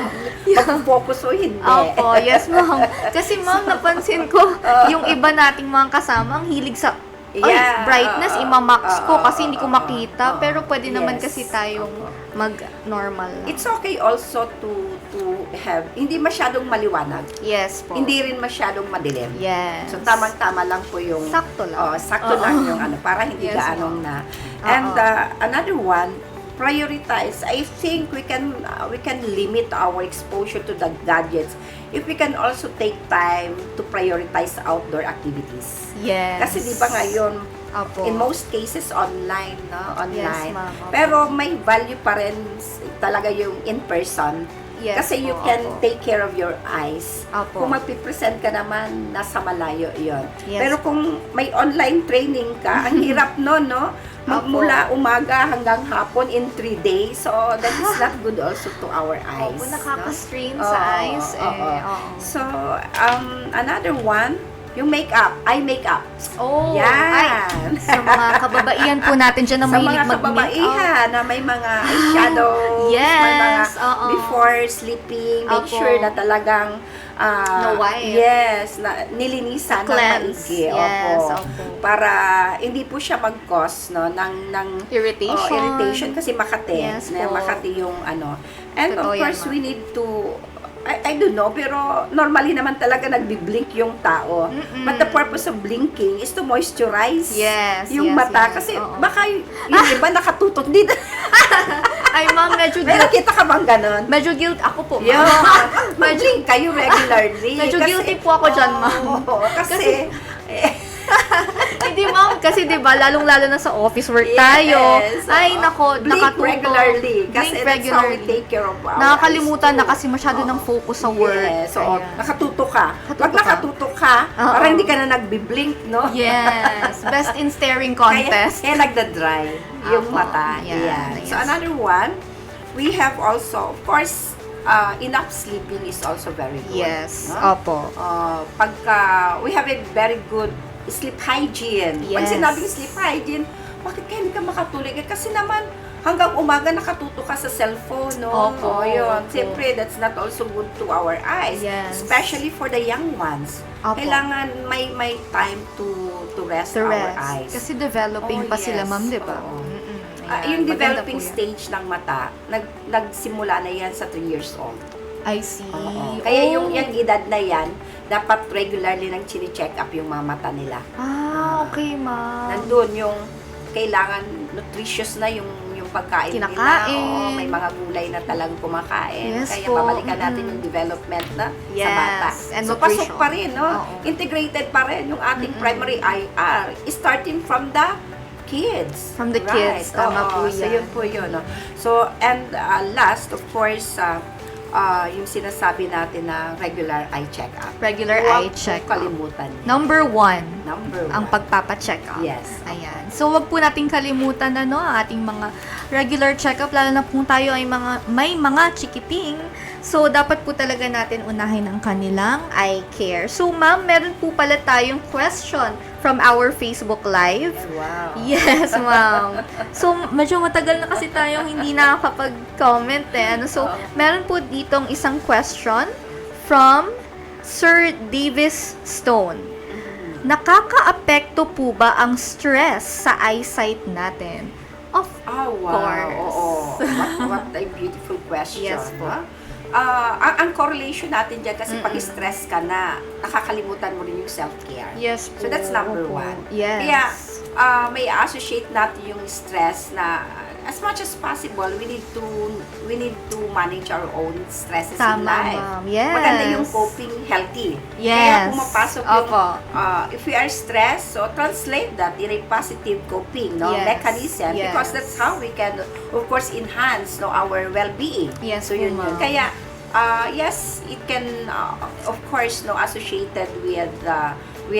Mag-focus o hindi? Opo, yes, ma'am. Kasi, ma'am, napansin ko, yung iba nating mga kasama, ang hilig sa Yeah. brightness, imamax ko kasi hindi ko Oo. makita. Pero pwede naman Yes. kasi tayong Opo. mag-normal lang. It's okay also to have, hindi masyadong maliwanag. Yes po. Hindi rin masyadong madilim. Yes. So, tamang-tama lang po yung... Sakto lang. Sakto lang yung ano, para hindi Yes, gaanong na. Oo. And another one, prioritize. I think we can limit our exposure to the gadgets if we can also take time to prioritize outdoor activities. Yes. Kasi di ba ngayon, Opo. in most cases online, no? Yes, Online. ma'am. Opo. Pero may value pa rin talaga yung in-person. Yes Kasi you po, can opo. take care of your eyes. Opo. Kung magpipresent ka naman, nasa malayo yon. Yes Pero kung may online training ka, ang hirap no? Magmula umaga hanggang hapon in 3 days. So, that is not good also to our eyes. Opo, nakaka-strain no? sa Oo, eyes eh. oo. Oo. So, another one, yung makeup, eye makeup. Oh, Yan. Sa mga kababaihan po natin dyan na Sa mahilig mga mag-makeup. kababaihan na may mga eyeshadows, Yes, may mga oo. before sleeping, make Opo. sure na talagang Na-wipe. yes, na nilinisan ng Cleanse. maigi. Yes, Opo. opo. Para hindi po siya mag-cause ng Irritation. irritation kasi makati. Yes na po. makati yung ano. And Totoo of yan, course, ma'am. we need to I don't know, pero normally naman talaga nagbi-blink yung tao. Mm-mm. But the purpose of blinking is to moisturize Yes, yung yes, mata. yes. Kasi Oo. baka yung iba nakatutok dito. Ay, ma'am, medyo May guilty. nakita ka bang ganon? Medyo guilty ako po, Yeah. ma'am. Mag-blink kayo regularly. Medyo guilty po ako dyan, ma'am. Oo, kasi Hindi, ma'am, kasi 'di ba, lalong-lalo na sa office work yes, tayo. oo. Ay, nako, blink nakatutok. regularly. Kasi Blink that's how we regularly. take care of our Nakakalimutan eyes na too. kasi masyado ng focus sa work. Yes, so Ayan. nakatutok ka. Nakatutok Pag ka. nakatutok ka, Oo. parang hindi ka na nagbi-blink, no? Yes, best in staring Kaya, contest. kaya nagda-dry yung Apo, mata. yan, Yan. yes. So another one, we have also, of course, enough sleeping is also very good. Yes, no? opo. We have a very good sleep hygiene. Pag Yes. sinabing sleep hygiene, bakit kaya hindi ka makatulog? Kasi naman, hanggang umaga nakatuto ka sa cellphone, no? Opo, Yun. opo. Siyempre, that's not also good to our eyes. Yes. Especially for the young ones. Opo. Kailangan may time to rest To our rest. eyes. Kasi developing Oh, pa sila, yes. ma'am, di ba? Oo. Mm-mm. Yung Ayan, maganda developing po yan. stage ng mata, nagsimula na yan sa 3 years old. I see. Oo. Kaya Oh. yung edad na yan, dapat regularly nang chine-check up yung mga mata nila. Okay, ma'am. Nandun yung kailangan nutritious na yung pagkain Kinakain. nila. Oo, may mga gulay na talagang kumakain. Yes Kaya po. babalikan natin yung development na sa Yes, bata. and So, nutrition. pasok pa rin, no? Oo. Integrated pa rin yung ating primary IR. Starting from the kids. From the kids, tama po So, yan. yun po yun. No? So, and last, of course, yung sinasabi natin na regular eye check-up. Regular Huwag eye check. po kalimutan yun. Number 1. Number Ang one. pagpapacheck up. Yes. Ayan. So, wag po nating kalimutan ang ating mga regular check-up, lalo na kung tayo ay may mga chikiting. So, dapat po talaga natin unahin ang kanilang eye care. So, ma'am, meron po pala tayong question from our Facebook Live. Wow. Yes, ma'am. So, medyo matagal na kasi tayong hindi nakakapag-comment eh. So, meron po ditong isang question from Sir Davis Stone. Nakaka-apekto po ba ang stress sa eyesight natin? Of Oh, wow. course. Oo. What a beautiful question. Yes po. ha? Ang correlation natin dyan kasi pag stress ka na, nakakalimutan mo rin yung self-care. Yes po. So that's number Opo. one. Yes. Kaya, may associate natin yung stress na as much as possible, we need to manage our own stresses in Tama, life. ma'am. Yes. Maganda yung coping healthy. Yes. Kaya pumapasok yung, Opo. if we are stressed, so translate that in a positive coping Yes. mechanism Yes. because that's how we can, of course, enhance our well-being. Yes So po, yun ma'am. yun. Kaya, yes, it can, of course, associated with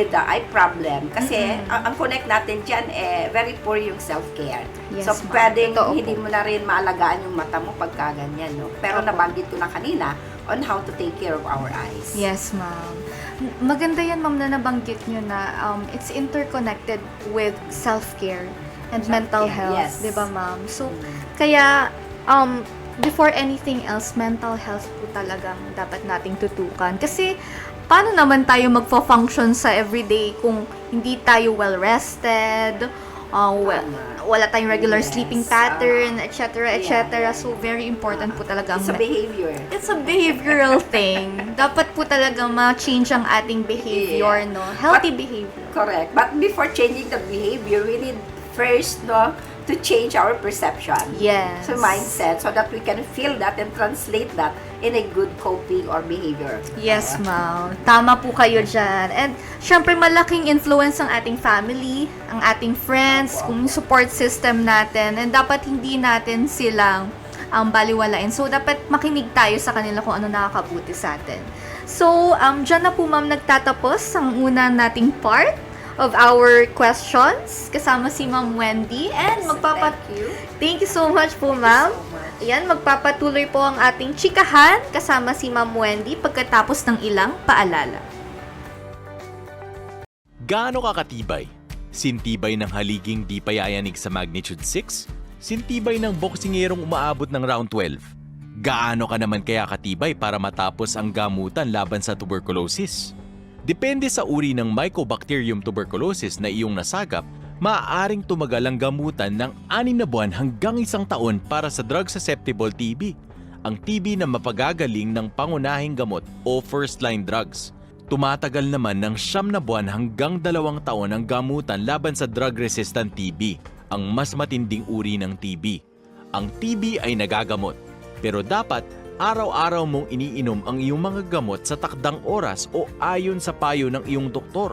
the eye problem. Kasi, ang connect natin dyan, very poor yung self-care. Yes, so, ma'am. pwedeng Totoo hindi po. mo na rin maalagaan yung mata mo pagka ganyan, no? Pero Opo. nabanggit ko na kanina on how to take care of our eyes. Yes, ma'am. Maganda yan, ma'am, na nabanggit nyo na it's interconnected with self-care and mental Self-care, health. yes. Di ba, ma'am? So, kaya, before anything else, mental health po talagang dapat nating tutukan. Kasi, paano naman tayo magpa-function sa everyday kung hindi tayo well-rested wala tayong regular Yes, sleeping pattern, etc., etc. So, very important po talaga. It's a behavior. It's a behavioral thing. Dapat po talaga ma-change ang ating behavior, no? Healthy behavior. Correct. But before changing the behavior, we need first, no, to change our perception. Yes. So mindset, so that we can feel that and translate that in a good coping or behavior. Yes, ma'am. Tama po kayo dyan. And, syempre, malaking influence ang ating family, ang ating friends, kung yung support system natin. And dapat hindi natin silang baliwalain. So, dapat makinig tayo sa kanila kung ano nakakabuti sa atin. So, dyan na po, ma'am, nagtatapos ang una nating part of our questions kasama si Ma'am Wendy. And Thank you so much po, ma'am. Ayan, magpapatuloy po ang ating chikahan kasama si Ma'am Wendy pagkatapos ng ilang paalala. Gaano kakatibay? Sintibay ng haliging di payayanig sa magnitude 6? Sintibay ng boksingerong umaabot ng round 12? Gaano ka naman kaya katibay para matapos ang gamutan laban sa tuberculosis? Depende sa uri ng Mycobacterium tuberculosis na iyong nasagap, maaaring tumagal ang gamutan ng 6 na buwan hanggang 1 taon para sa drug-susceptible TB, ang TB na mapagagaling ng pangunahing gamot o first-line drugs. Tumatagal naman ng 9 na buwan hanggang 2 taon ang gamutan laban sa drug-resistant TB, ang mas matinding uri ng TB. Ang TB ay nagagamot, pero dapat araw-araw mong iniinom ang iyong mga gamot sa takdang oras o ayon sa payo ng iyong doktor.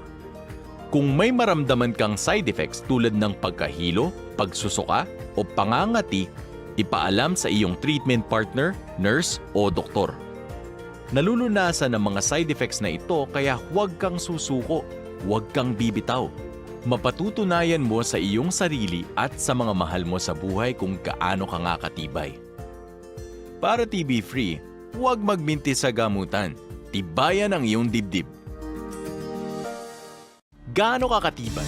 Kung may maramdaman kang side effects tulad ng pagkahilo, pagsusuka o pangangati, ipaalam sa iyong treatment partner, nurse o doktor. Nalulunasan ang mga side effects na ito kaya huwag kang susuko, huwag kang bibitaw. Mapatutunayan mo sa iyong sarili at sa mga mahal mo sa buhay kung gaano ka nga katibay. Para TB-free, huwag magminti sa gamutan. Tibayan ang iyong dibdib. Gaano ka katibay?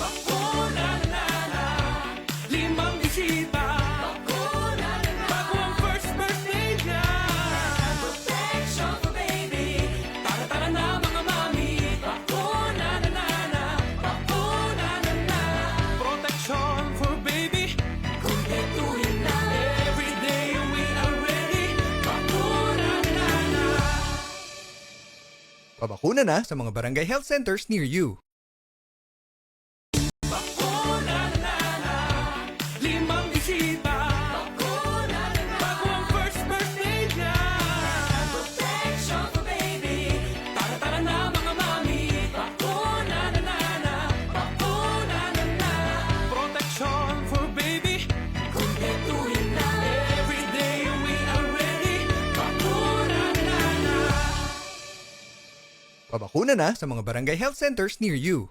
Pabakuna na sa mga barangay health centers near you. Pabakuna na sa mga barangay health centers near you.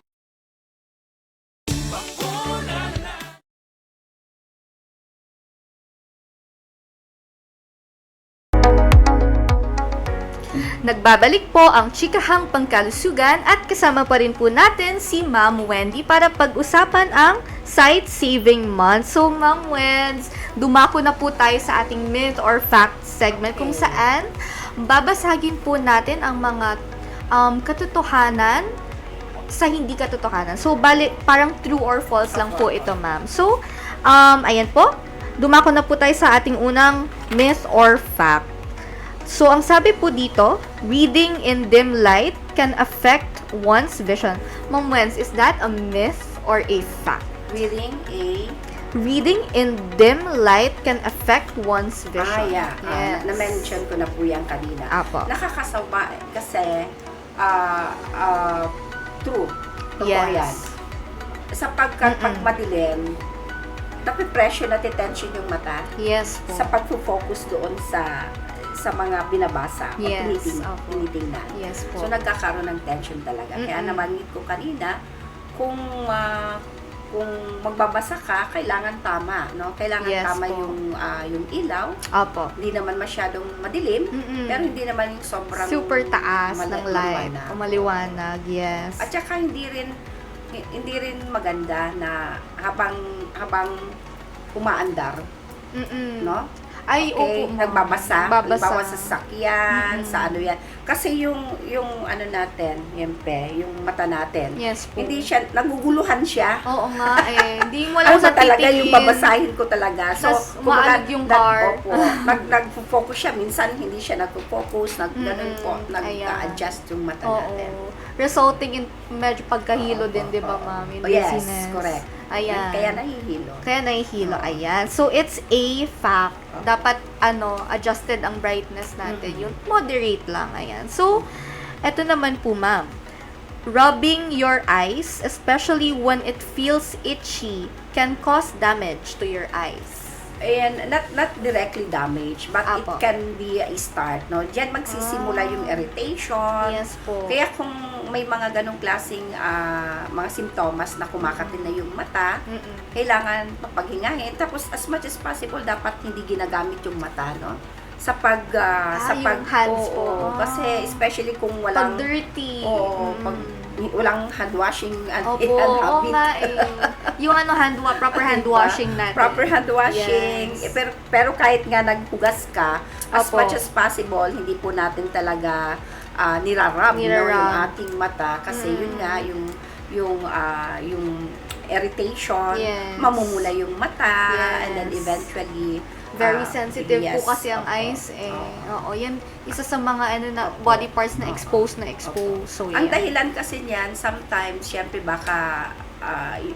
Nagbabalik po ang chikahang pangkalusugan at kasama pa rin po natin si Ma'am Wendy para pag-usapan ang Sight Saving Month. So, Ma'am Wendy, dumako na po tayo sa ating myth or fact segment kung saan babasagin po natin ang mga katotohanan sa hindi katotohanan. So, parang true or false lang po ito, ma'am. So, ayan po. Dumako na po tayo sa ating unang myth or fact. So, ang sabi po dito, reading in dim light can affect one's vision. Ma'am Wenz, is that a myth or a fact? Reading in dim light can affect one's vision. Yeah. Yes. Na-mention ko na po yan kanina. Apo. Nakakasama kasi true. Totoo Yes. yan. Sapagkat pag madilim, napipresyo na tension yung mata Yes po. sa pag-focus doon sa mga binabasa o Yes, opo. tinitingnan. Yes po. So, nagkakaroon ng tension talaga. Kaya naman ko kanina, kung magbabasa ka, kailangan tama, no? Kailangan Yes tama po. yung ilaw. Opo. Hindi naman masyadong madilim, pero hindi naman yung sobrang Super taas ng light. maliwanag. O maliwanag, yes. At saka hindi rin maganda na habang umaandar, no? Ay, Okay, opo, ma'am. nagbabasa, Babasa. halimbawa sa sakyan, Mm-mm. sa ano yan. Kasi yung ano natin, yung mata natin, Yes po. hindi siya, naguguluhan siya. Oo nga eh. Hindi mo Ano lang ba sa talaga titingin. yung babasahin ko talaga. So, Tas kumbaga, umaalig yung car. nag-focus siya. Minsan, hindi siya nag-focus. Ganun po, Ayan. nag-adjust yung mata natin. Oo. Resulting in medyo pagkahilo din, di ba, ma'am? In Yes, dizziness. correct. Ayan. Kaya nahihilo. Kaya nahihilo. Ayan. So, it's a fact. Dapat, adjusted ang brightness natin. Yung moderate lang. Ayan. So, eto naman po, ma'am. Rubbing your eyes, especially when it feels itchy, can cause damage to your eyes. And not directly damage, but Apo. it can be a start, no? Diyan magsisimula yung irritation. Yes po. Kaya kung may mga ganong klaseng mga simptomas na kumakatin na yung mata, kailangan papaghingahin. Tapos as much as possible, dapat hindi ginagamit yung mata, no? Sa yung hands po. Kasi especially kung walang Pag dirty. Oo, pag walang hand washing Opo, oo nga eh. Yung proper hand Diba? washing natin. Proper hand washing. Yes. Pero kahit nga naghugas ka, as Opo. much as possible, hindi po natin talaga nirarab, no, Nirarab. yung ating mata. Kasi yun nga, yung irritation, Yes. mamumula yung mata, and then Yes. eventually, Very sensitive po yes, kasi ang opo. eyes eh. Oo. Oo, yan isa sa mga Opo. body parts na Opo. exposed. Opo. So, Ang yan. dahilan kasi niyan, sometimes, syempre baka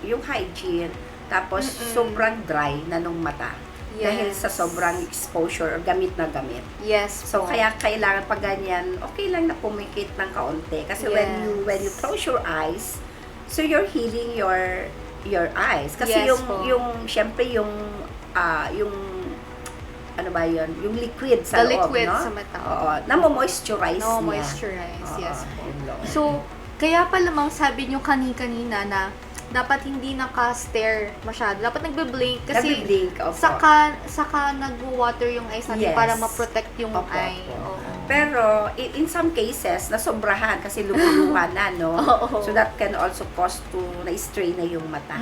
yung hygiene, tapos sobrang dry na nung mata. Yes. Dahil sa sobrang exposure or gamit na gamit. Yes So, po. kaya kailangan pag ganyan, okay lang na pumikit ng kaunti. Kasi when you close your eyes, so you're healing your eyes. Kasi Yes po. syempre yung ano ba yun? Yung liquid sa The loob, liquid no? sa mata. Oo. Namo-moisturize niya. Moisturize, yes Oo, po. yun lang. So, kaya pala mang sabi nyo kanina na dapat hindi naka-stare masyado. Dapat nagbe-blink kasi Nagbi-blink, opo. saka nag-water yung eyes natin Yes. para ma-protect yung Opo, eye. opo. Oo. Pero in some cases, nasobrahan kasi lumuluhan na, no? Oo. So that can also cause to na-strain na yung mata.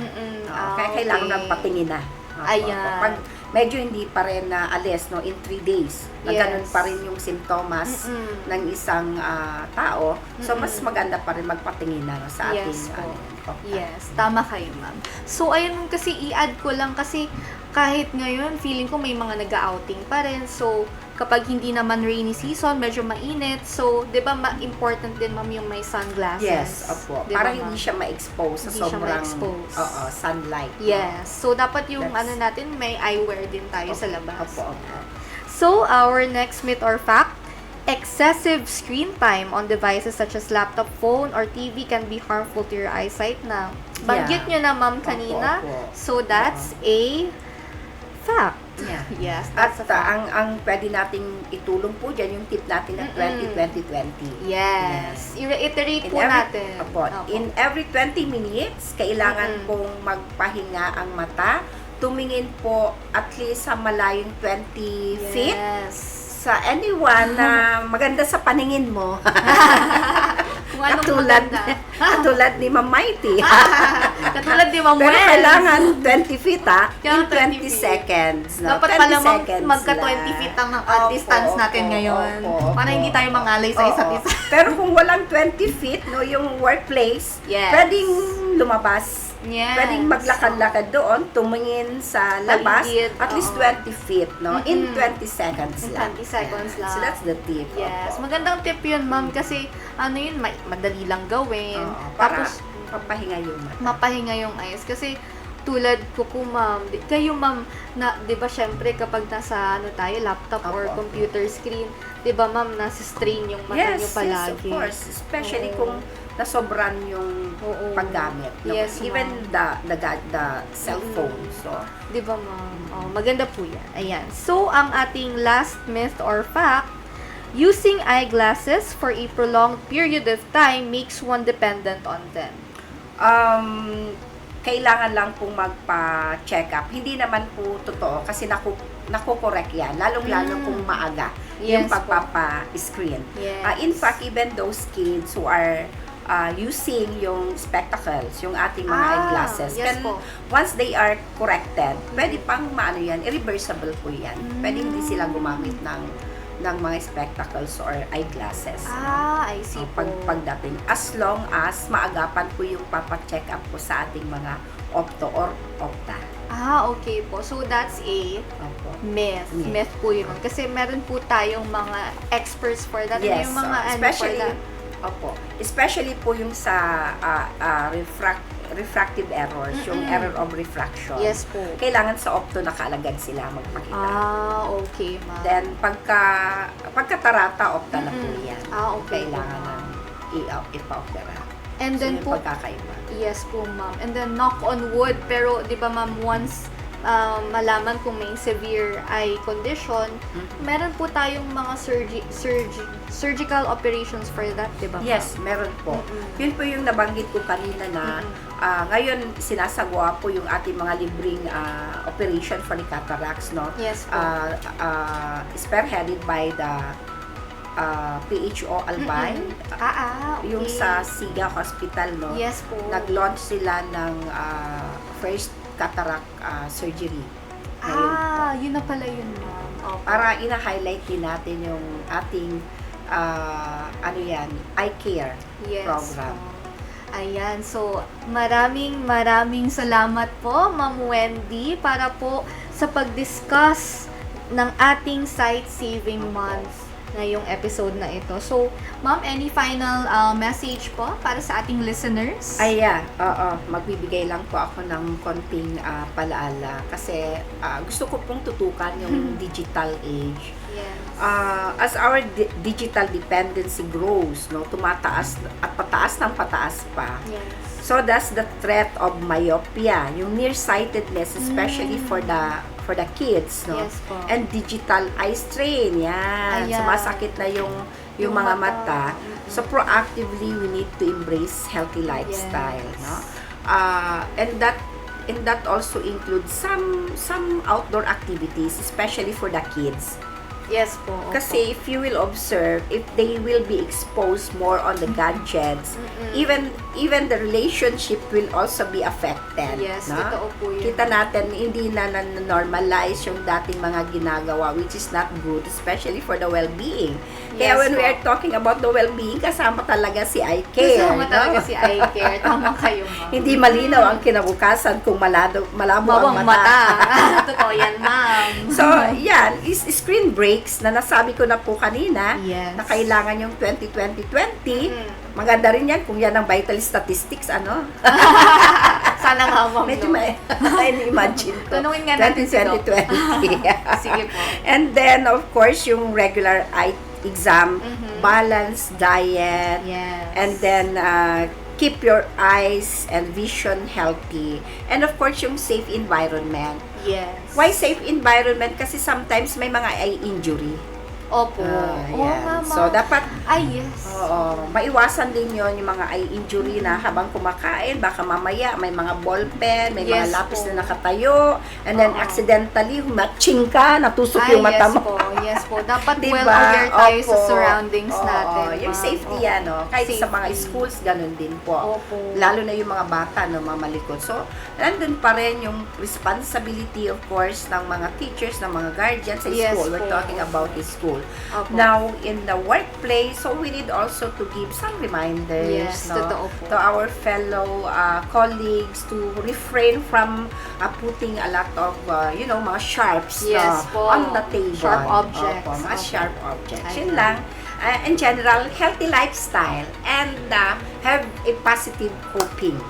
Kaya kailangan okay. ng patingin na. Opo, Ayan. opo. Pag medyo hindi pa rin na alis, no, in 3 days, na Yes. ganun pa rin yung simptomas ng isang tao, so mas maganda pa rin magpatingin na, no, sa ating Yes po. doktor. Yes, tama kayo, ma'am. So, ayun kasi i-add ko lang kasi kahit ngayon, feeling ko may mga nag-outing pa rin. So, kapag hindi naman rainy season, medyo mainit. So, di ba, important din, ma'am, yung may sunglasses. Yes, opo. Di ba, Para ma'am? hindi siya ma-expose sa Hindi siya sobrang ma-expose. sunlight. Yes. So, dapat yung That's- natin, may eyewear din tayo sa labas. Opo, opo. So, our next myth or fact, excessive screen time on devices such as laptop, phone, or TV can be harmful to your eyesight na. Banggit nyo na, ma'am, kanina. Opo. So, that's a fact. Yeah. Yes, At that's a fact. ang pwede nating itulong po dyan, yung tip natin na 20-20-20. Yes. I-reiterate po every, natin. Opo, Opo. in every 20 minutes, kailangan pong magpahinga ang mata. Tumingin po at least sa malayong 20 feet Yes. sa anyone na maganda sa paningin mo. Kung anong katulad, maganda. katulad ni Ma'am Mighty. Katulad ni Ma'am Pero Wes. kailangan 20 feet in Kailangan 20 20 feet. seconds. No? Dapat 20 pala seconds magka lang. 20 feet ang Opo, distance natin opo, ngayon. opo, Para opo. hindi tayo mangalay sa isa't Oo. isa. Pero kung walang 20 feet, no, yung workplace, Yes. pwedeng lumabas. Yes. Pwedeng maglakad-lakad doon, tumingin sa labas, Paligid, at least oo. 20 feet, no? In 20 seconds In lang. 20 seconds Yan. lang. So that's the tip. Yes. Opo. Magandang tip yun, ma'am, kasi yun, madali lang gawin. Oo, para Tapos, papahinga yung mata. mapahinga yung eyes. Kasi, tulad ko po, ma'am, kayo, ma'am, na, di ba, syempre, kapag nasa, tayo, laptop or Opo. computer screen, di ba, ma'am, nasa strain yung mata niyo Yes, palagi. of course. Especially Oo. kung nasobran yung Oo. paggamit. No? Yes, Even ma'am. the cellphone. So, Di ba, ma'am? Oh, maganda po yan. Ayan. So, ang ating last myth or fact, using eyeglasses for a prolonged period of time makes one dependent on them. kailangan lang pong magpa-check up. Hindi naman po totoo kasi nakukorek yan. Lalong-lalo kung maaga yung Yes po. pagpapa-screen. Yes. In fact, even those kids who are using yung spectacles, yung ating mga Ah, eyeglasses. yes Then, po. once they are corrected, pwede pang maano yan, irreversible po yan. Pwede hindi sila gumamit ng mga spectacles or eyeglasses. I see po. Pagdating. As long as maagapan po yung papacheck up po sa ating mga opto or opta. Okay po. So, that's a Opo. myth. Myth. Myth po yun. Kasi meron po tayong mga experts for that. Yes, Yung mga especially, for that. opo, especially po yung sa refractive errors, yung error of refraction. Yes po. Kailangan sa opto nakaalagad sila magpakita. Okay, ma'am. Then, pagkatarata, opta na po yan. Okay. Kailangan ng ipa-opera. And So, then yung po, pagkakaiba. yes po, ma'am. And then, knock on wood. Pero, di ba, ma'am, once malaman kung may severe eye condition, meron po tayong mga surgical operations for that, di ba, ma'am? Yes, meron po. Yun po yung nabanggit ko kanina na ngayon sinasagawa po yung ating mga libreng operation for the cataracts, no? Yes po. Spearheaded by the PHO Albay, Okay. yung sa Siga Hospital, no? Yes po. Nag-launch sila ng first cataract surgery. Ngayon po. Yun na pala yun, ma'am. Okay. Para ina-highlight din natin yung ating eye care Yes. program. Ayan, so maraming salamat po, Ma'am Wendy, para po sa pag-discuss ng ating Sight Saving Month ngayong episode na ito. So, Ma'am, any final message po para sa ating listeners? Magbibigay lang po ako ng konting palaala kasi gusto ko pong tutukan yung digital age. Yes. As our digital dependency grows, no, tumataas at pataas ng pataas pa. Yes. So that's the threat of myopia, yung nearsightedness, especially for the kids, no? Yes po. And digital eye strain, yan. Ayan. Sumasakit na yung Yung mga mata. mata. So proactively we need to embrace healthy lifestyle, Yes. no? And that also includes some outdoor activities, especially for the kids. Yes po. opo. Kasi if you will observe, if they will be exposed more on the gadgets, even the relationship will also be affected. Yes, no? totoo po yun. Kita natin, hindi na normalize yung dating mga ginagawa, which is not good, especially for the well-being. Kaya Yes when we po. are talking about the well-being, kasama talaga si eye care. Kasama talaga no? si eye care. Tama kayo, ma'am. Hindi malinaw ang kinabukasan kung malabo Bawang ang mata. Totoo yan, ma'am. So, yan, is screen breaks na nasabi ko na po kanina Yes. na kailangan yung 20-20-20. Maganda rin yan kung yan ang vital statistics, ano? Sana nga, ma'am. Medyo no? imagine ko. Tanungin nga natin si Doc. 20-20-20. Sige po. And then, of course, yung regular eye exam, balanced diet, Yes. and then keep your eyes and vision healthy. And of course, yung safe environment. Yes. Why safe environment? Kasi sometimes may mga eye injury. Opo. Oo Yan. nga, ma'am. So, dapat, Yes. maiwasan din yon yung mga eye injury na habang kumakain, baka mamaya may mga ball pen, may mga Yes lapis po. na nakatayo, and then Oo. accidentally, matching ka, natusok yung mata yes mo. po. Yes po. Dapat Diba? well aware tayo sa Opo. surroundings Oo, natin. yung ma'am. safety Opo. yan, no? Kahit sa mga Safety. schools, ganun din po. Opo. Lalo na yung mga bata, no, mga malikot. So, nandun pa rin yung responsibility, of course, ng mga teachers, ng mga guardians sa Yes school. We're po. talking about the school. Opo. Now, in the workplace, so we need also to give some reminders, Yes, no, totoo po. to our fellow colleagues to refrain from putting a lot of, mga sharps, Yes no, po. on the table. Sharp objects. Opo, mga Opo. sharp objects. Ayan. Yun lang. In general, healthy lifestyle and have a positive coping.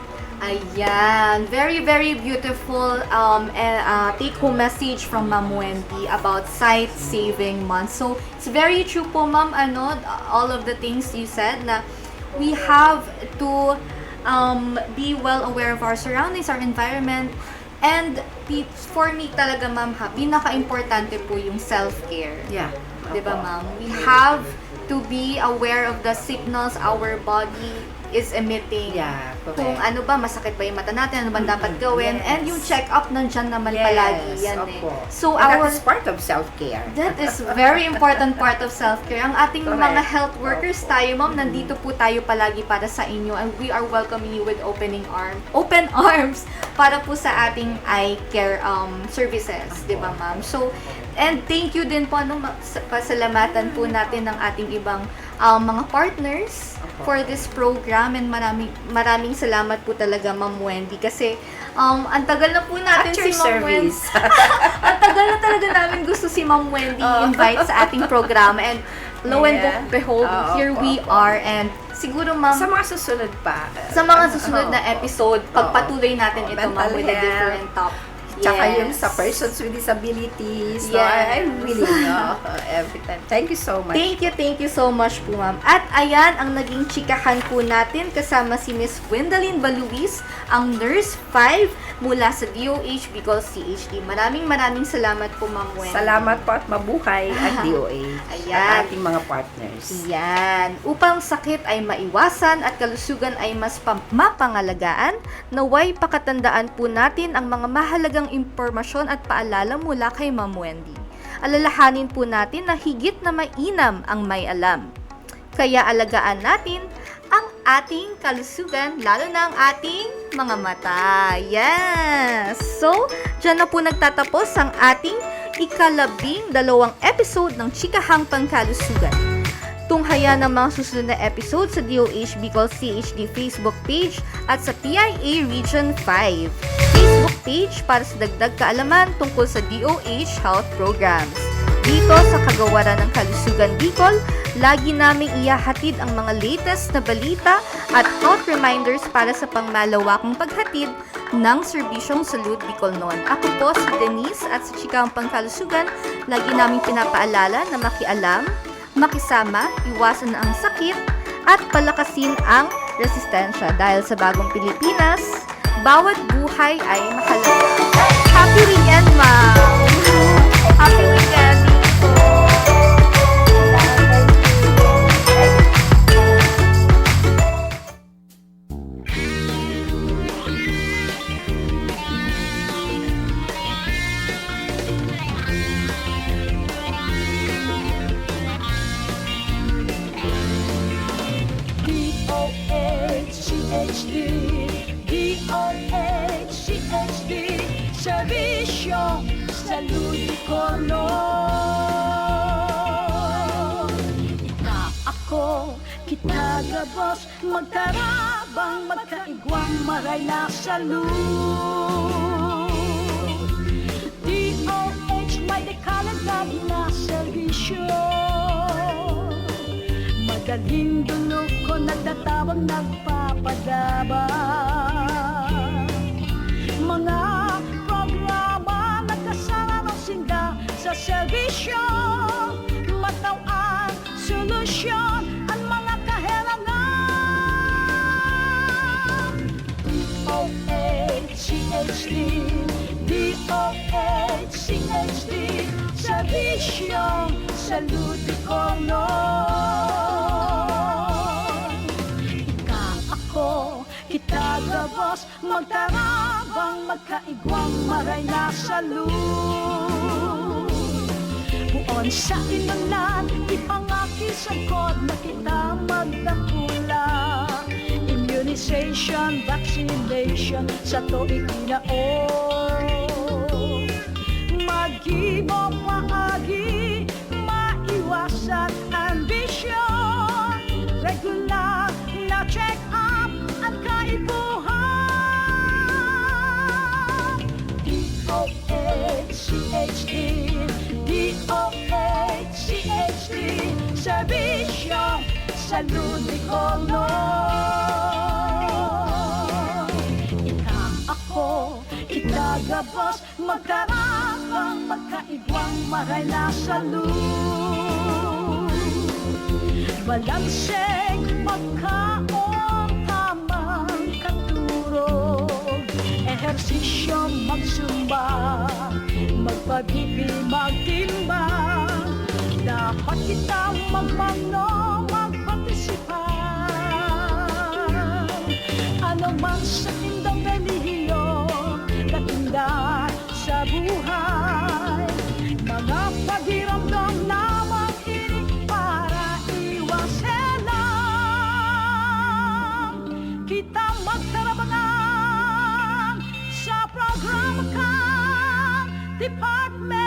Ayan. Very, very beautiful take-home message from Ma'am Wendy about Sight Saving Month. So, it's very true po, Ma'am, all of the things you said na we have to be well aware of our surroundings, our environment, and for me talaga, Ma'am, pinaka-importante po yung self-care. Yeah. Diba, Ma'am? We have to be aware of the signals our body is emitting Yeah, kung correct. ano ba, masakit ba yung mata natin, ano ba dapat gawin, Yes. and yung check-up nandyan naman palagi yan eh. opo. So And our that is part of self-care. That is very important part of self-care. Ang ating Correct. mga health workers Opo. tayo, ma'am, nandito po tayo palagi para sa inyo, and we are welcoming you with open arms para po sa ating eye care services, di ba, ma'am? So, and thank you din po, pasalamatan po natin ng ating ibang mga partners Opo. for this program, and maraming salamat po talaga, Ma'am Wendy, kasi ang tagal na po natin At si your Ma'am Wendy. service. Ang tagal na talaga namin gusto si Ma'am Wendy invite sa ating programa, and lo and Yeah. behold, here Opo, we opo. are, and siguro, Ma'am, Sa mga susunod pa. sa mga susunod na Oo. episode, pagpatuloy natin ito, Mental Ma'am, with a health. different top. Tsaka Yes. yung sa persons with disabilities. No? Yes. I'm willing every time. Thank you so much. Thank you so much po, ma'am. At ayan, ang naging chikahan po natin kasama si Miss Gwendolyn Baluis, ang Nurse 5 mula sa DOH Bicol CHD. Maraming salamat po, Ma'am Wendy. Salamat po at mabuhay ang DOA Ayan. at ating mga partners. Yan. Upang sakit ay maiwasan at kalusugan ay mas mapangalagaan, naway pakatandaan po natin ang mga mahalagang impormasyon at paalala mula kay Ma'am Wendy. Alalahanin po natin na higit na mainam ang may alam. Kaya alagaan natin ang ating kalusugan, lalo na ang ating mga mata. Yes! So, dyan na po nagtatapos ang ating ika-12 episode ng Chikahang Pangkalusugan. Tunghayan ng mga susunod na episode sa DOH Bicol CHD Facebook page at sa PIA Region 5 Facebook page para sa dagdag kaalaman tungkol sa DOH health programs. Dito sa Kagawaran ng Kalusugan Bicol, lagi naming ihahatid ang mga latest na balita at health reminders para sa pangmalawakang paghatid ng serbisyong Salud Bicolnon. Ako po si Denise at sa Chikahang Pangkalusugan, lagi naming pinapaalala na makialam, makisama, iwasan ang sakit, at palakasin ang resistensya. Dahil sa bagong Pilipinas, bawat buhay ay mahalaga. Happy weekend, ma'am! Happy weekend! DOHCHD, DOHCHD, Servisyo Salud Bicolnon. Ika ako, kita gabos, magkarabang, magkaigwang, maray na salud. DOH may dekaladad na serbisyo. Madaling dulog ko nagtatawag nagpapadabang. Mga programa nagkasama sinda sa serbisyo. Mataw ang solusyon ang mga kahilangan. DOHCHD, DOHCHD, Servisyo Salud Bicolnon. Ika ako, kita gabos, magkarabang, magkaigwang, maray na salud. Buon sa inulan, ipangakisang kod na kita magdakula. Immunization, vaccination, sa tuig ginaon. Mag-ibo maagi, maiwasan ambisyon. Regular na check-up at kaibuhan. DOHCHD, DOHCHD, Servisyo Salud Bicolnon. Ika ako, kita gabos, magkarabang, magkaigwang, maray na salud. Balanseng pagkaon, tamang katurog, ehersisyo magsumba, magpabibi, magtimbang. Dapat kita magmangno, magpartisipan. sa tindang relihiyon na tinda sa buhay. Mga pagiramdam lamang ini para iwasan lang. Kita magtarabangan sa programa ka Department